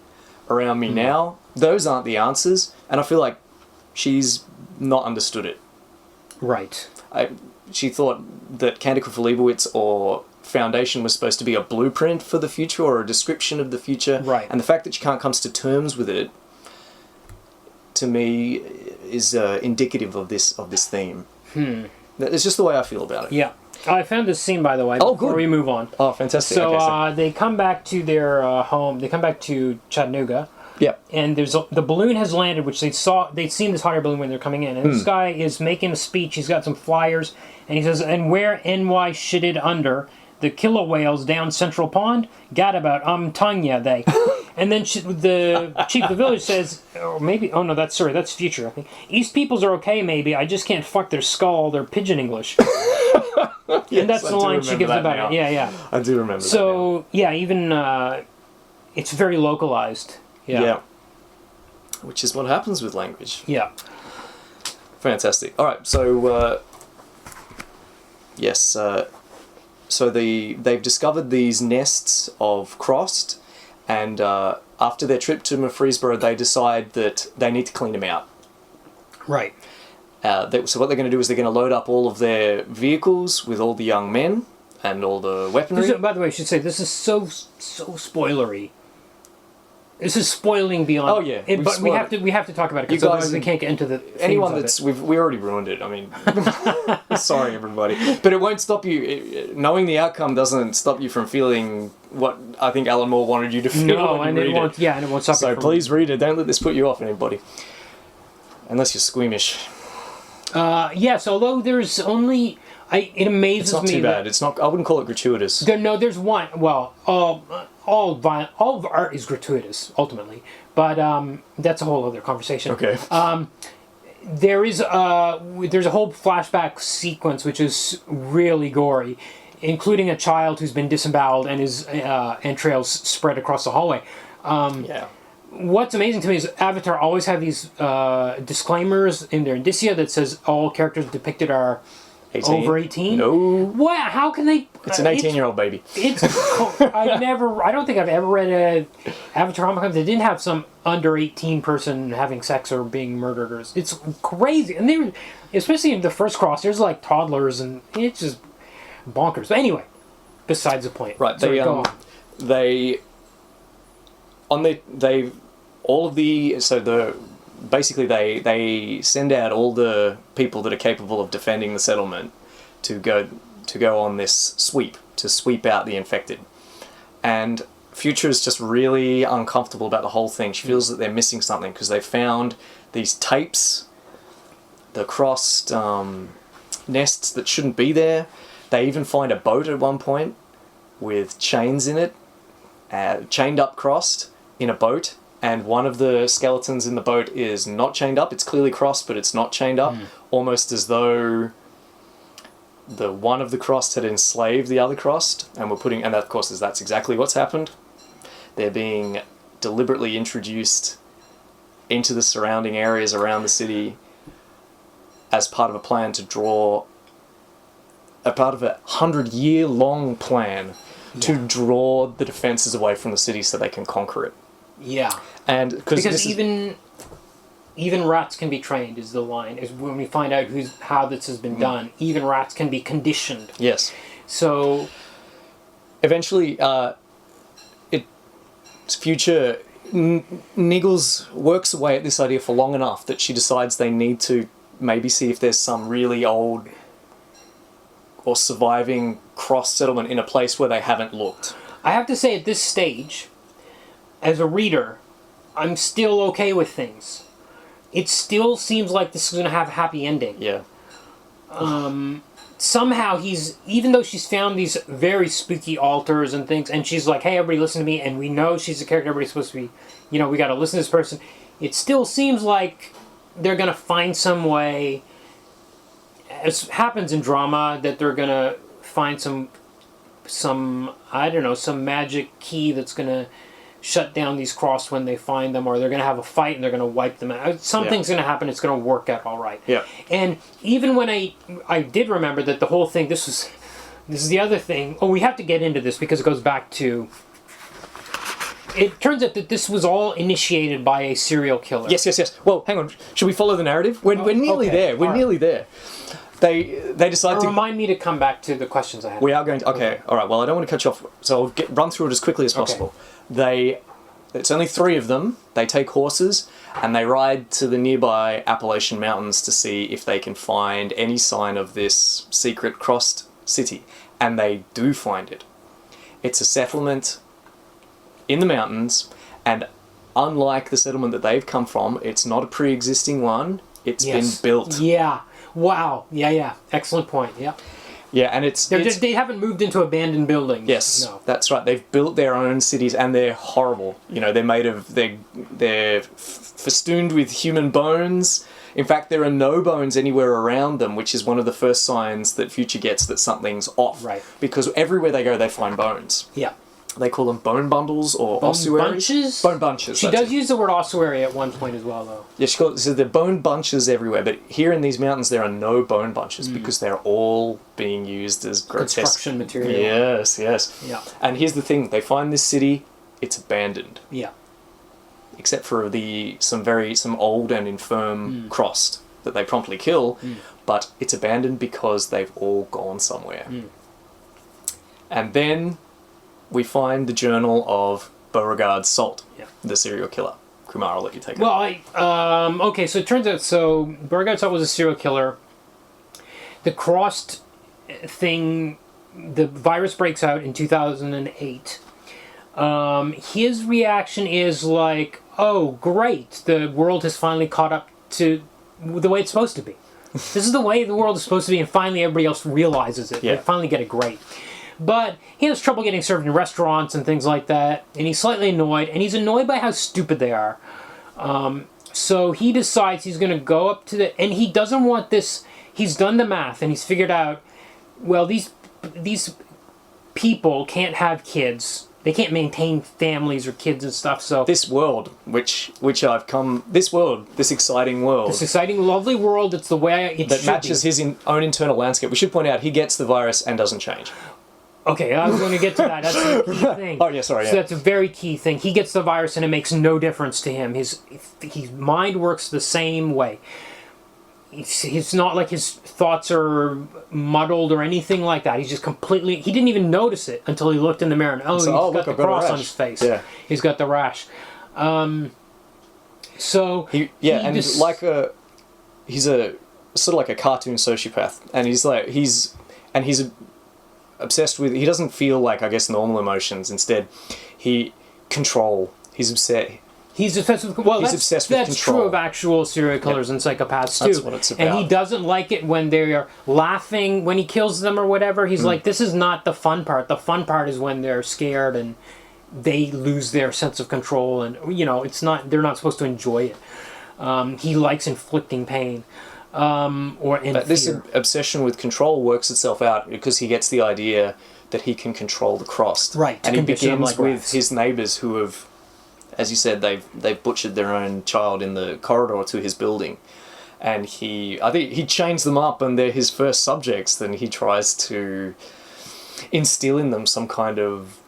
around me now. Those aren't the answers, and I feel like she's not understood it. Right. She thought that Canticle for Leibowitz or Foundation was supposed to be a blueprint for the future or a description of the future. Right. And the fact that she can't come to terms with it, to me, is indicative of this theme. It's just the way I feel about it. Yeah. I found this scene, by the way, before we move on. Oh, fantastic. So, okay, they come back to their home. They come back to Chattanooga. Yeah. And the balloon has landed, which they'd seen this hot air balloon when they're coming in. And this guy is making a speech. He's got some flyers. And he says, and where NY shitted under, the killer whales down Central Pond, got about Tanya they. And then the chief of the village says, or maybe, oh no, that's Future, I think. East peoples are okay, maybe. I just can't fuck their skull, their pigeon English. Yes, and that's the line she gives about it. Yeah. I do remember that. So, yeah, even, it's very localized. Yeah. Which is what happens with language. Yeah. Fantastic. All right, so, yes, they've discovered these nests of crossed, and after their trip to Murfreesboro, they decide that they need to clean them out. Right. So what they're going to do is they're going to load up all of their vehicles with all the young men and all the weaponry. By the way, I should say, this is so spoilery. This is spoiling beyond. Oh yeah, but we have to talk about it because otherwise we can't get into the anyone that's we already ruined it. I mean, sorry everybody, but it won't stop you. Knowing the outcome doesn't stop you from feeling what I think Alan Moore wanted you to feel. No, and it won't. Yeah, and it won't stop. So please read it. Don't let this put you off, anybody, unless you're squeamish. Yes, although there's only. It amazes me. It's not too bad. It's not. I wouldn't call it gratuitous. There's one. Well, all of art is gratuitous ultimately, but that's a whole other conversation. Okay. There's a whole flashback sequence which is really gory, including a child who's been disemboweled and his entrails spread across the hallway. Yeah. What's amazing to me is Avatar always have these disclaimers in their indicia that says all characters depicted are 18? Over 18? No. What? How can they? It's an 18-year-old baby. I don't think I've ever read an Avatar comic that didn't have some under 18 person having sex or being murdered. It's crazy, and they, especially in the first cross, there's like toddlers, and it's just bonkers. But anyway, besides the point. Right. Sorry, go on. Basically they send out all the people that are capable of defending the settlement to go on this sweep to sweep out the infected, and Future is just really uncomfortable about the whole thing. She feels that they're missing something because they found these tapes, the crossed nests that shouldn't be there. They even find a boat at one point with chains in it, chained up, crossed in a boat. And one of the skeletons in the boat is not chained up. It's clearly crossed, but it's not chained up. Almost as though the one of the crossed had enslaved the other crossed. And and of course that's exactly what's happened. They're being deliberately introduced into the surrounding areas around the city as part of a plan to draw, a part of a 100-year-long plan to draw the defenses away from the city so they can conquer it. Yeah, and because even rats can be trained is the line. Is when we find out how this has been done. Even rats can be conditioned. Yes. So eventually, Future niggles, works away at this idea for long enough that she decides they need to maybe see if there's some really old or surviving cross settlement in a place where they haven't looked. I have to say, at this stage, as a reader, I'm still okay with things. It still seems like this is going to have a happy ending. Yeah. Somehow even though she's found these very spooky altars and things, and she's like, hey, everybody listen to me, and we know she's a character everybody's supposed to be, we got to listen to this person. It still seems like they're going to find some way, as happens in drama, that they're going to find some magic key that's going to shut down these crossed when they find them, or they're going to have a fight and they're going to wipe them out. Something's going to happen. It's going to work out all right. Yeah. And even when I did remember that the whole thing, this is the other thing. Oh, we have to get into this because it goes back to. It turns out that this was all initiated by a serial killer. Yes. Well, hang on. Should we follow the narrative? We're nearly there. We're nearly there. They decide to remind me to come back to the questions I have. We are going to. Okay. All right. Well, I don't want to cut you off, so I'll run through it as quickly as possible. Okay. It's only 3 of them. They take horses and they ride to the nearby Appalachian Mountains to see if they can find any sign of this secret crossed city. And they do find it. It's a settlement in the mountains, and unlike the settlement that they've come from, it's not a pre-existing one. It's been built. Yeah. Wow. Yeah. Excellent point. Yeah. Yeah, and they haven't moved into abandoned buildings. Yes, no. That's right. They've built their own cities, and they're horrible. They're made of they're festooned with human bones. In fact, there are no bones anywhere around them, which is one of the first signs that Future gets that something's off. Right. Because everywhere they go, they find bones. Yeah. they call them bone bundles or Bone ossuaries. bunches? Bone bunches. She does use the word ossuary at one point as well, though. Yeah, she calls it, so there are bone bunches everywhere, but here in these mountains there are no bone bunches because they're all being used as grotesque Construction material. Yes, yes. Yeah. And here's the thing: they find this city, it's abandoned, Yeah. except for some old and infirm crossed that they promptly kill, but it's abandoned because they've all gone somewhere. And then we find the journal of Beauregard Salt, the serial killer. Kumar, I'll let you take it. Well, okay, so it turns out, Beauregard Salt was a serial killer. The crossed thing, the virus breaks out in 2008. His reaction is like, oh, great, the world has finally caught up to the way it's supposed to be. This is the way the world is supposed to be, and finally everybody else realizes it. They finally get it great. But he has trouble getting served in restaurants and things like that, and he's slightly annoyed, and he's annoyed by how stupid they are. So he decides he's going to go up to and he doesn't want this. He's done the math, and he's figured out, well, these people can't have kids. They can't maintain families or kids and stuff. So this world, this exciting world, this exciting, lovely world. It's the way it that should matches be. his own internal landscape. We should point out he gets the virus and doesn't change. Okay, I was going to get to that. That's the key thing. Oh, yeah, sorry. So that's a very key thing. He gets the virus and it makes no difference to him. His mind works the same way. It's not like his thoughts are muddled or anything like that. He's just completely... He didn't even notice it until he looked in the mirror. And, he's got the cross on his face. Yeah. He's got the rash. He's a sort of like a cartoon sociopath, and he's obsessed with. He doesn't feel like, I guess, normal emotions. Instead, he's upset. He's obsessed with... Well, obsessed with that's control. true of actual serial killers and psychopaths, too. That's what it's about. And he doesn't like it when they're laughing, when he kills them or whatever. He's like, this is not the fun part. The fun part is when they're scared and they lose their sense of control. And, they're not supposed to enjoy it. He likes inflicting pain. But this obsession with control works itself out because he gets the idea that he can control the crossed. Right. And he begins with his neighbours who have... As you said, they've butchered their own child in the corridor to his building, and I think he chains them up, and they're his first subjects. Then he tries to instill in them some kind of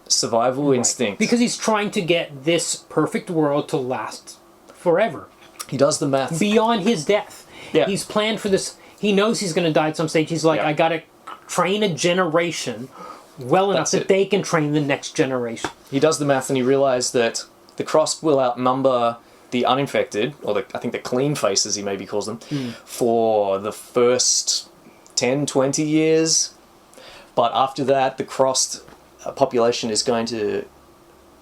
survival instinct, because he's trying to get this perfect world to last forever. He does the math beyond his death. Yeah. He's planned for this. He knows he's going to die at some stage. He's like, I got to train a generation well enough that they can train the next generation. He does the math and he realizes that the crossed will outnumber the uninfected, or I think the clean faces, he maybe calls them, for the first 10, 20 years. But after that, the crossed population is going to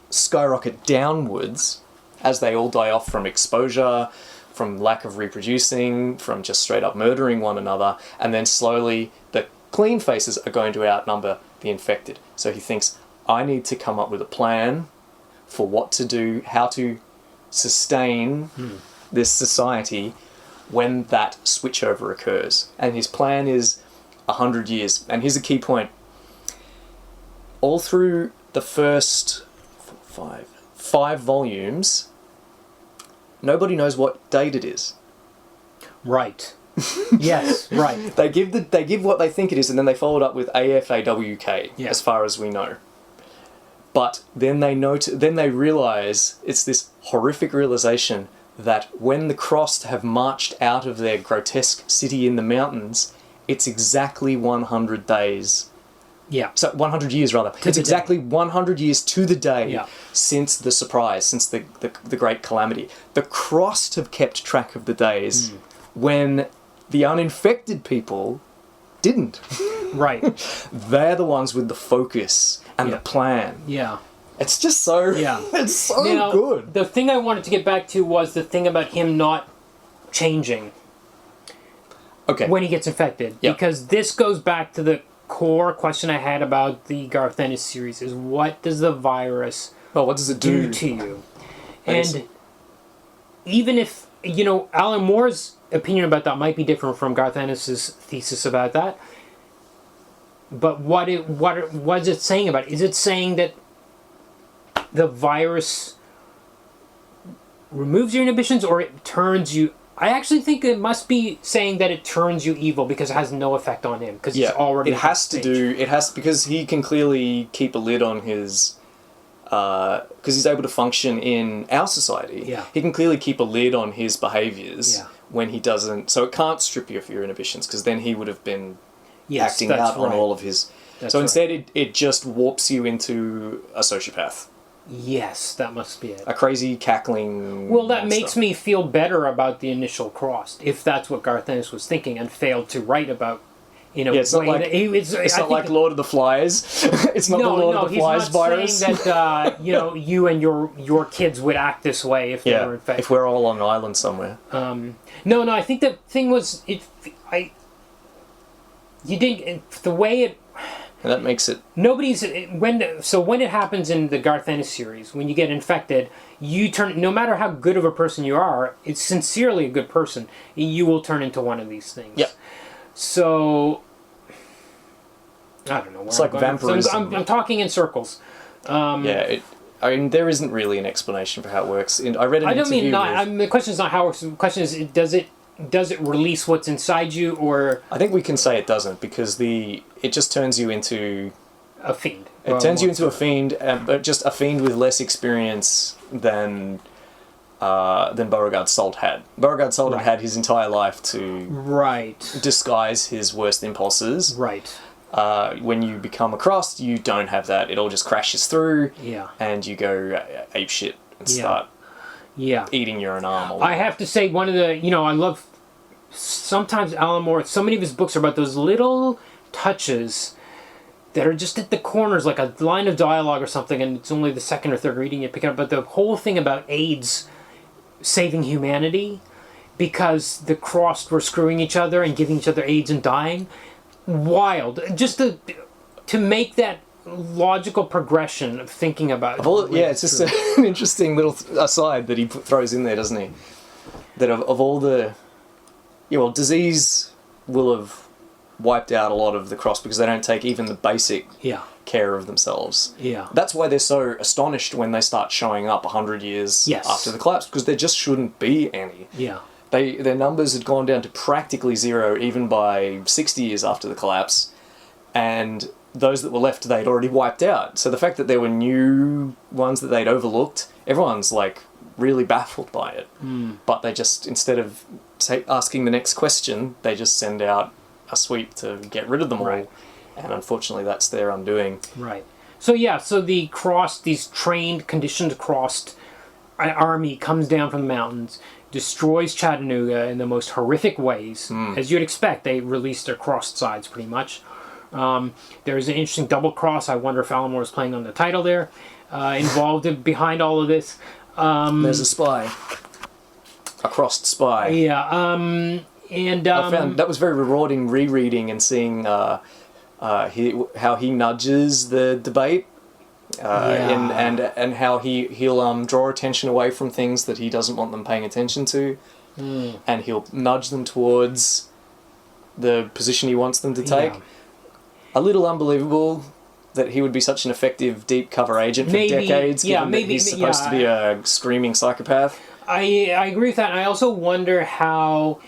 skyrocket downwards as they all die off from exposure, from lack of reproducing, from just straight up murdering one another, and then slowly the clean faces are going to outnumber the infected. So he thinks, I need to come up with a plan for what to do, how to sustain this society when that switchover occurs. And his plan is 100 years. And here's a key point. All through the first five volumes, nobody knows what date it is. Right. Yes, right. They give what they think it is, and then they follow it up with AFAWK, as far as we know. But then they realize, it's this horrific realization that when the crossed have marched out of their grotesque city in the mountains, it's exactly 100 days. Yeah. So 100 years, rather. It's exactly 100 years to the day since the surprise, since the great calamity. The crossed have kept track of the days when the uninfected people didn't. Right. They're the ones with the focus and the plan. Yeah. It's just so... Yeah. It's so good. The thing I wanted to get back to was the thing about him not changing when he gets infected. Yep. Because this goes back to the core question I had about the Garth Ennis series, is what does the virus what does it do to you? And even if, Alan Moore's opinion about that might be different from Garth Ennis's thesis about that, But what is it saying about it? Is it saying that the virus removes your inhibitions, or it turns you? I actually think it must be saying that it turns you evil because it has no effect on him because he's already. It has because he can clearly keep a lid on his. Because he's able to function in our society. Yeah. He can clearly keep a lid on his behaviours when he doesn't. So it can't strip you of your inhibitions because then he would have been acting out on all of his. So instead, it just warps you into a sociopath. Yes, that must be it. A crazy cackling. Well, that makes me feel better about the initial Crossed, if that's what Garth Ennis was thinking and failed to write about. It's not like it's not like Lord of the Flies. It's not the Lord of the Flies virus. He's not saying that you and your kids would act this way if they were infected. If we're all on an island somewhere. No. I think the thing was the way it. And that makes it. When it happens in the Garth Ennis series, when you get infected, you turn. No matter how good of a person you are, it's sincerely a good person. You will turn into one of these things. Yeah. So, I don't know. It's like vampirism. I'm talking in circles. I mean, there isn't really an explanation for how it works. I read an interview. The question is not how it works. The question is, does it release what's inside you, or? I think we can say it doesn't because it just turns you into a fiend. It turns you into a fiend, but just a fiend with less experience than Beauregard Salt had. Beauregard Salt had his entire life to disguise his worst impulses. Right. When you become a Crossed, you don't have that. It all just crashes through. Yeah. And you go apeshit and start eating your own arm. I have to say, one of the, I love sometimes Alan Moore, so many of his books are about those little touches that are just at the corners, like a line of dialogue or something, and it's only the second or third reading you pick it up. But the whole thing about AIDS saving humanity because the Crossed were screwing each other and giving each other AIDS and dying. Wild. Just to make that logical progression of thinking about it. It's just an interesting little aside that he throws in there, doesn't he? That of all the... disease will have wiped out a lot of the Crossed because they don't take even the basic care of themselves. Yeah. That's why they're so astonished when they start showing up 100 years after the collapse, because there just shouldn't be any. Yeah. Their numbers had gone down to practically zero even by 60 years after the collapse, and those that were left they'd already wiped out. So the fact that there were new ones that they'd overlooked, everyone's like really baffled by it. But they just, instead of asking the next question, they just send out a sweep to get rid of them all. And unfortunately that's their undoing. Right. So the Crossed, these trained, conditioned Crossed army comes down from the mountains, destroys Chattanooga in the most horrific ways. As you'd expect, they released their Crossed sides pretty much. There's an interesting double cross. I wonder if Alan Moore is playing on the title there, involved behind all of this. There's a spy. A Crossed spy. Yeah. I found that was very rewarding rereading and seeing how he nudges the debate. And how he'll draw attention away from things that he doesn't want them paying attention to, and he'll nudge them towards the position he wants them to take. A little unbelievable that he would be such an effective deep cover agent for decades, given that he's supposed to be a screaming psychopath. I agree with that, and I also wonder how,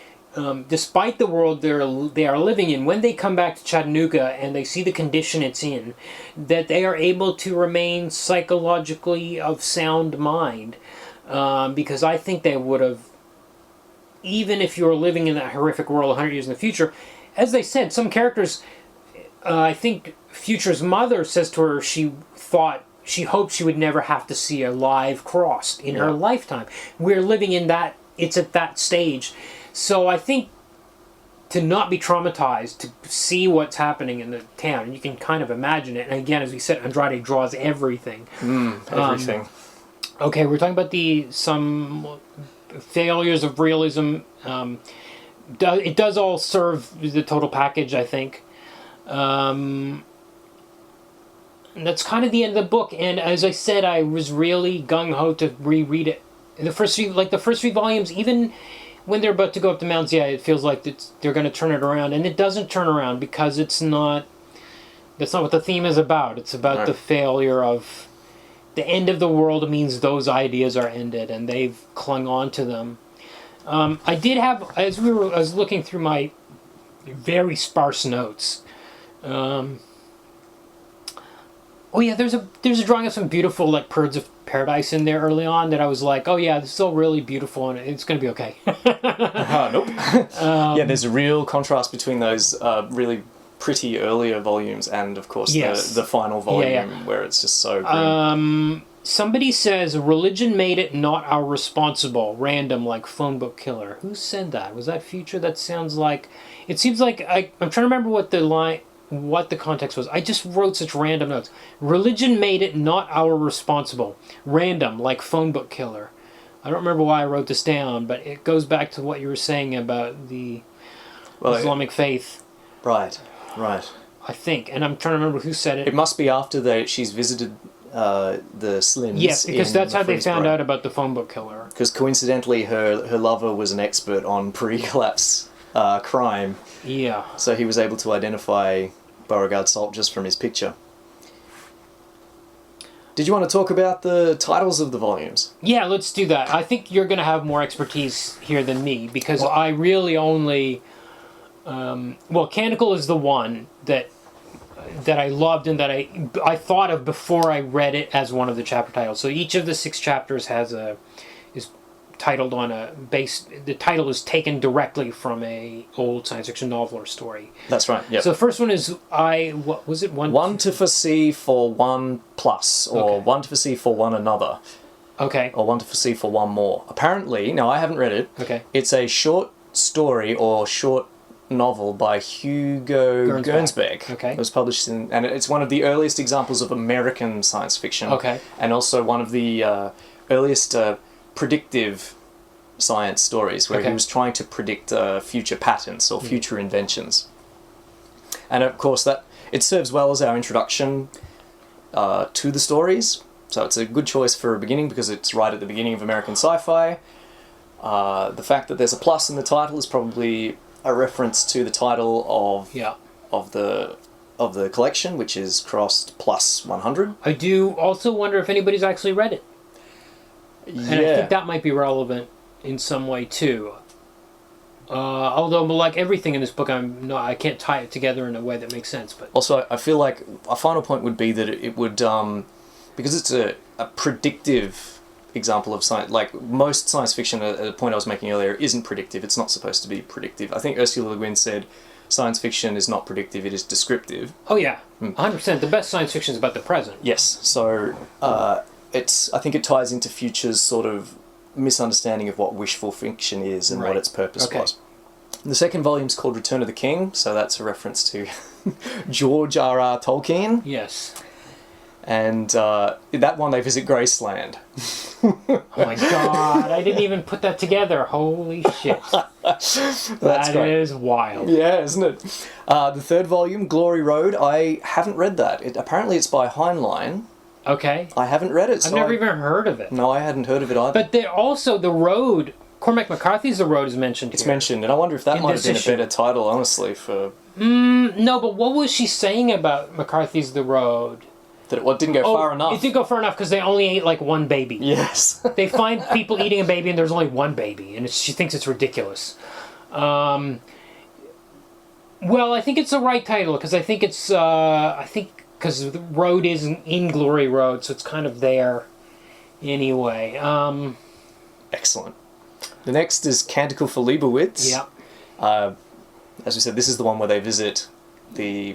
despite the world they are living in, when they come back to Chattanooga and they see the condition it's in, that they are able to remain psychologically of sound mind. Because I think they would have, even if you were living in that horrific world 100 years in the future, as they said, some characters, I think Future's mother says to her she hoped she would never have to see a live Crossed in her lifetime. We're living in that, it's at that stage. So I think to not be traumatized, to see what's happening in the town, and you can kind of imagine it. And again, as we said, Andrade draws everything. Everything. Okay, we're talking about some failures of realism. It does all serve the total package, I think. And that's kind of the end of the book. And as I said, I was really gung-ho to reread it. The first three volumes, even when they're about to go up the mountains, it feels like they're going to turn it around. And it doesn't turn around because it's not... That's not what the theme is about. It's about the failure of... The end of the world means those ideas are ended, and they've clung on to them. I did have, I was looking through my very sparse notes. There's a drawing of some beautiful like birds of paradise in there early on that I was like, oh yeah, this is all really beautiful and it's going to be okay. Nope. Yeah, there's a real contrast between those really pretty earlier volumes and of course the final volume where it's just so grim. Somebody says religion made it not our responsible, random like phone book killer. Who said that? Was that Future? That sounds like, it seems like I'm trying to remember what the context was. I just wrote such random notes. Religion made it not our responsible, random like phone book killer. I don't remember why I wrote this down, but it goes back to what you were saying about the Islamic faith. Right. I think, and I'm trying to remember who said it. It must be after she's visited the Slims. Yes, because that's how they found out about the phone book killer. Because coincidentally, her lover was an expert on pre-collapse crime. Yeah. So he was able to identify Beauregard Salt just from his picture. Did you want to talk about the titles of the volumes? Yeah, let's do that. I think you're going to have more expertise here than me, because I really only... Canticle is the one that I loved and that I thought of before I read it as one of the chapter titles. So each of the 6 chapters is titled on the title is taken directly from a old science fiction novel or story. That's right, yeah. So the first one is what was it? One to foresee for one plus, or one to foresee for one another. Okay. Or one to foresee for one more. Apparently, no, I haven't read it. Okay. It's a short story or short novel by Hugo Gernsback. Okay. It was published and it's one of the earliest examples of American science fiction. Okay. And also one of the earliest predictive science stories where he was trying to predict future patents or future inventions. And of course that it serves well as our introduction to the stories. So it's a good choice for a beginning because it's right at the beginning of American sci-fi. The fact that there's a plus in the title is probably a reference to the title of the collection, which is Crossed Plus 100. I do also wonder if anybody's actually read it. And I think that might be relevant in some way too. Although, like everything in this book, I can't tie it together in a way that makes sense. But also, I feel like a final point would be that it would, because it's a predictive example of science, like most science fiction, the point I was making earlier, isn't predictive. It's not supposed to be predictive. I think Ursula Le Guin said science fiction is not predictive, it is descriptive. Oh yeah, 100%. The best science fiction is about the present. Yes, so I think it ties into Future's sort of misunderstanding of what wishful fiction is and what its purpose was. The second volume is called Return of the King, so that's a reference to George R.R. Tolkien. Yes. And that one they visit Graceland. Oh my god, I didn't even put that together. Holy shit. That is wild. Yeah, isn't it? The third volume, Glory Road, I haven't read that. Apparently it's by Heinlein. Okay. I haven't read it. I've never even heard of it. No, I hadn't heard of it either. But also The Road, Cormac McCarthy's The Road is mentioned here. It's mentioned, and I wonder if that might have been a better title, honestly, for... No, but what was she saying about McCarthy's The Road? That it didn't go far enough. It didn't go far enough because they only ate like one baby. Yes. They find people eating a baby and there's only one baby, and she thinks it's ridiculous. Well, I think it's the right title because I think it's because the road is in Glory Road, so it's kind of there anyway. Excellent. The next is Canticle for Leibowitz. Yeah. As we said, this is the one where they visit the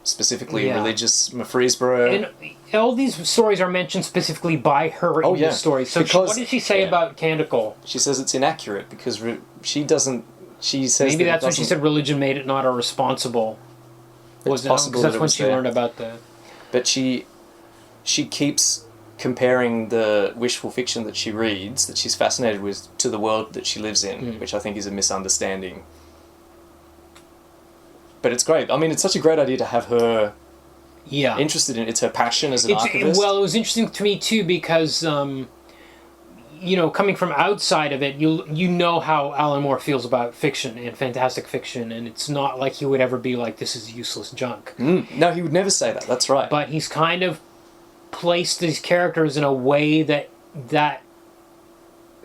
specifically religious Mephisborough. And all these stories are mentioned specifically by her in the story. So what did she say about Canticle? She says it's inaccurate because she doesn't... She says maybe that's when she said religion made it not irresponsible. It's possible that's when she learned about the... But she keeps comparing the wishful fiction that she reads, that she's fascinated with, to the world that she lives in, which I think is a misunderstanding. But it's great. I mean, it's such a great idea to have her interested in it. It's her passion as an archivist. Well, it was interesting to me, too, because coming from outside of it, you know how Alan Moore feels about fiction and fantastic fiction, and it's not like he would ever be like, this is useless junk. No, he would never say that. That's right. But he's kind of placed these characters in a way that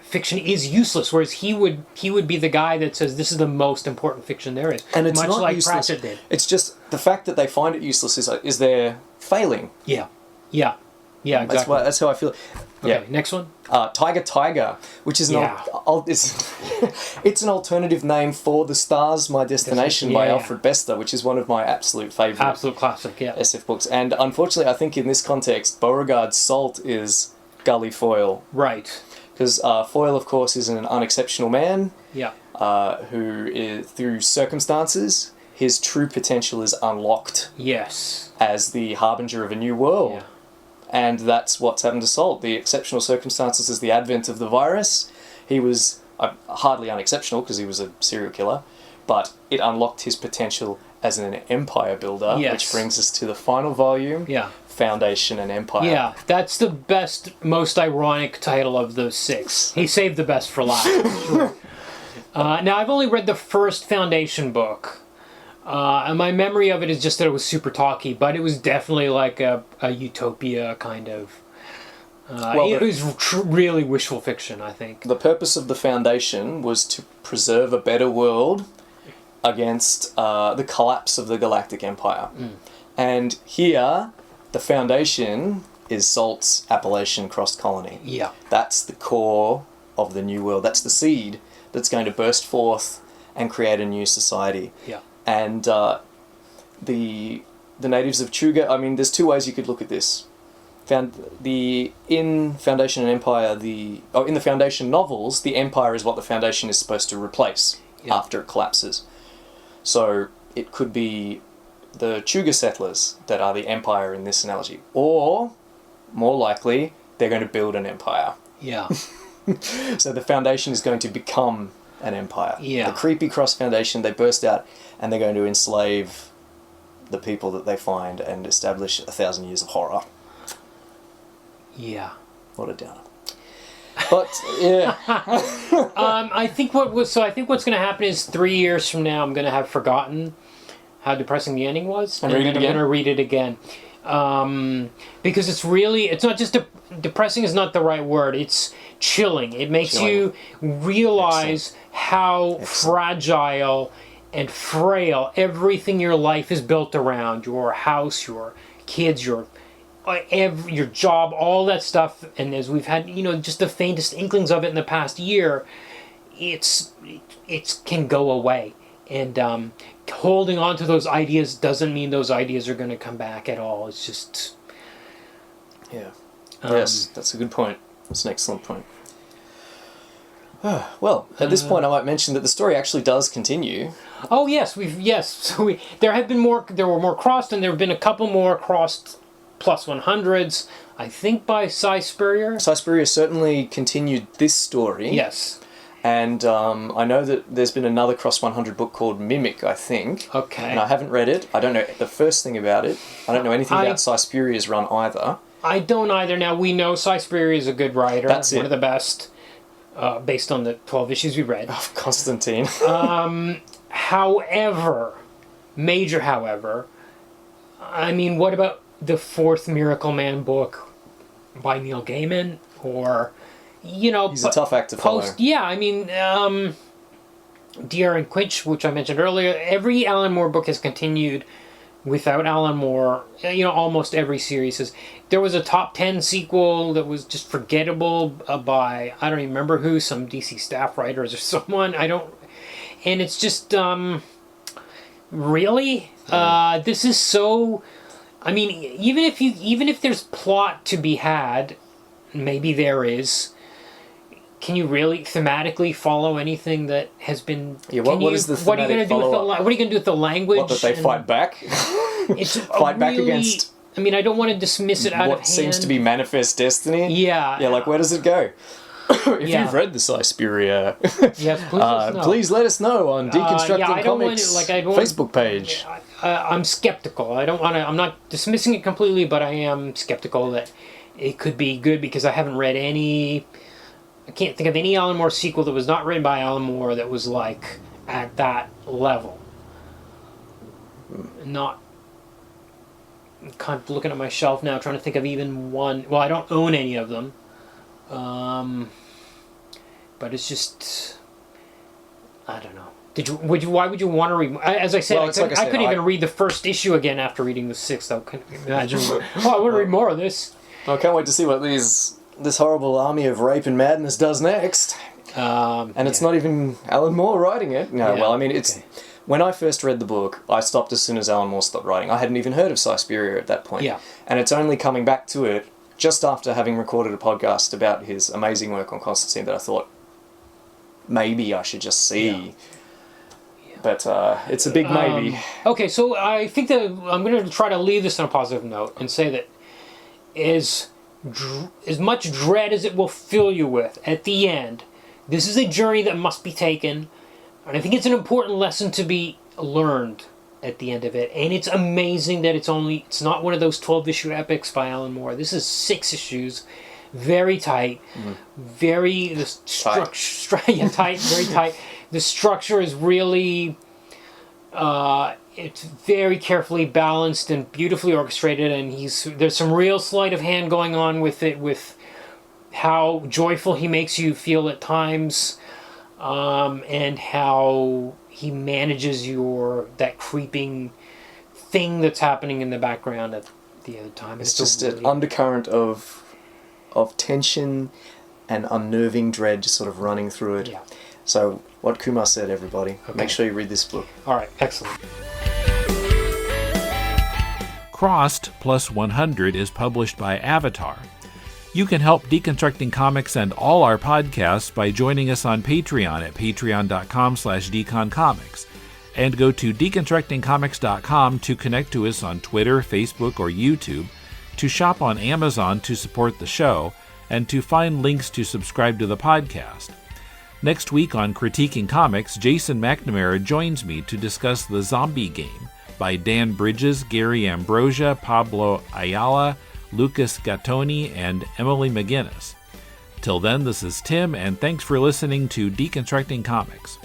fiction is useless, whereas he would be the guy that says this is the most important fiction there is, and it's much not like useless. Pratchett did. It's just the fact that they find it useless is they're failing. Yeah, exactly. That's how I feel. Okay, next one. Tiger, which is it's an alternative name for The Stars, My Destination by Alfred Bester, which is one of my absolute favourite absolute classic, SF books. And unfortunately, I think in this context, Beauregard's Salt is Gully Foyle. Right. Because Foyle, of course, is an unexceptional man. Yeah. Who is, through circumstances, his true potential is unlocked. Yes. As the harbinger of a new world. Yeah. And that's what's happened to Salt. The exceptional circumstances is the advent of the virus. He was hardly unexceptional because he was a serial killer, but it unlocked his potential as an empire builder, which brings us to the final volume, Foundation and Empire. Yeah, that's the best, most ironic title of those 6. He saved the best for last. Sure. Now, I've only read the first Foundation book. And my memory of it is just that it was super talky, but it was definitely like a utopia kind of... it was really wishful fiction, I think. The purpose of the Foundation was to preserve a better world against the collapse of the Galactic Empire. And here, the Foundation is Salt's Appalachian Cross Colony. Yeah. That's the core of the new world. That's the seed that's going to burst forth and create a new society. Yeah. And the natives of Chuga, I mean, there's 2 ways you could look at this. In Foundation and Empire, in the Foundation novels, the Empire is what the Foundation is supposed to replace after it collapses. So it could be the Chuga settlers that are the Empire in this analogy. Or, more likely, they're going to build an empire. Yeah. So the Foundation is going to become an empire. Yeah. The Creepy Cross Foundation, they burst out and they're going to enslave the people that they find and establish 1,000 years of horror. Yeah. What a downer. But yeah. I think what's going to happen is 3 years from now I'm going to have forgotten how depressing the ending was, and I'm going to read it again. Because it's not just depressing is not the right word. It's chilling. It makes you realize how fragile and frail everything your life is built around. Your house, your kids, your job, all that stuff. And as we've had, just the faintest inklings of it in the past year, it can go away. And holding on to those ideas doesn't mean those ideas are going to come back at all. It's just... Yeah. Yes, that's a good point. That's an excellent point. Well, at this point I might mention that the story actually does continue. Oh yes, So there were more crossed, and there have been a couple more crossed +100s, I think by Cy Spurrier. Cy Spurrier certainly continued this story. Yes. And I know that there's been another Cross 100 book called Mimic, I think. Okay. And I haven't read it. I don't know the first thing about it. I don't know anything about Cy Spurrier's run either. I don't either. Now, we know Cy Spurrier is a good writer. That's one of the best, based on the 12 issues we read. Of Constantine. However, I mean, what about the 4th Miracle Man book by Neil Gaiman? Or... he's a tough act to follow. Yeah, I mean, D.R. and Quinch, which I mentioned earlier, every Alan Moore book has continued without Alan Moore. Almost every series. There was a top 10 sequel that was just forgettable by, I don't even remember who, some DC staff writers or someone. And it's just, really? This is so... I mean, even if there's plot to be had, maybe there is... Can you really thematically follow anything that has been... Yeah, what is the thematic follow-up? What are you going to do with the language? What, that they fight back? It's fight back against... I mean, I don't want to dismiss it out of hand. What seems to be manifest destiny? Yeah. Yeah, like, where does it go? If you've read the Cy Spurrier, please let us know on Deconstructing Comics Facebook page. I'm skeptical. I'm not dismissing it completely, but I am skeptical that it could be good because I haven't read any I can't think of any Alan Moore sequel that was not written by Alan Moore that was like at that level. Not. I'm kind of looking at my shelf now, trying to think of even one. Well, I don't own any of them, but it's just, I don't know. Why would you want to read? As I said, Well, I couldn't even read the first issue again after reading the sixth. I couldn't imagine. I want to read more of this. I can't wait to see what this horrible army of rape and madness does next. And it's not even Alan Moore writing it. No, Yeah, well, I mean, it's... Okay. When I first read the book, I stopped as soon as Alan Moore stopped writing. I hadn't even heard of Suspiria at that point. Yeah. And it's only coming back to it just after having recorded a podcast about his amazing work on Constantine that I thought maybe I should just see. Yeah. But it's a big maybe. Okay, so I think that I'm going to try to leave this on a positive note and say that as much dread as it will fill you with at the end, this is a journey that must be taken. And I think it's an important lesson to be learned at the end of it. And it's amazing that it's not one of those 12-issue epics by Alan Moore. This is 6 issues, very tight, very tight, very tight. The structure is really, it's very carefully balanced and beautifully orchestrated. And there's some real sleight of hand going on with it, with how joyful he makes you feel at times. And how he manages that creeping thing that's happening in the background at the other time. It's just an undercurrent of tension and unnerving dread just sort of running through it. Yeah. So what Kumar said, everybody, make sure you read this book. All right, excellent. Crossed Plus 100 is published by Avatar. You can help Deconstructing Comics and all our podcasts by joining us on Patreon at patreon.com/deconcomics. And go to deconstructingcomics.com to connect to us on Twitter, Facebook, or YouTube, to shop on Amazon to support the show, and to find links to subscribe to the podcast. Next week on Critiquing Comics, Jason McNamara joins me to discuss The Zombie Game by Dan Bridges, Gary Ambrosia, Pablo Ayala, Lucas Gattoni, and Emily McGinnis. Till then, this is Tim, and thanks for listening to Deconstructing Comics.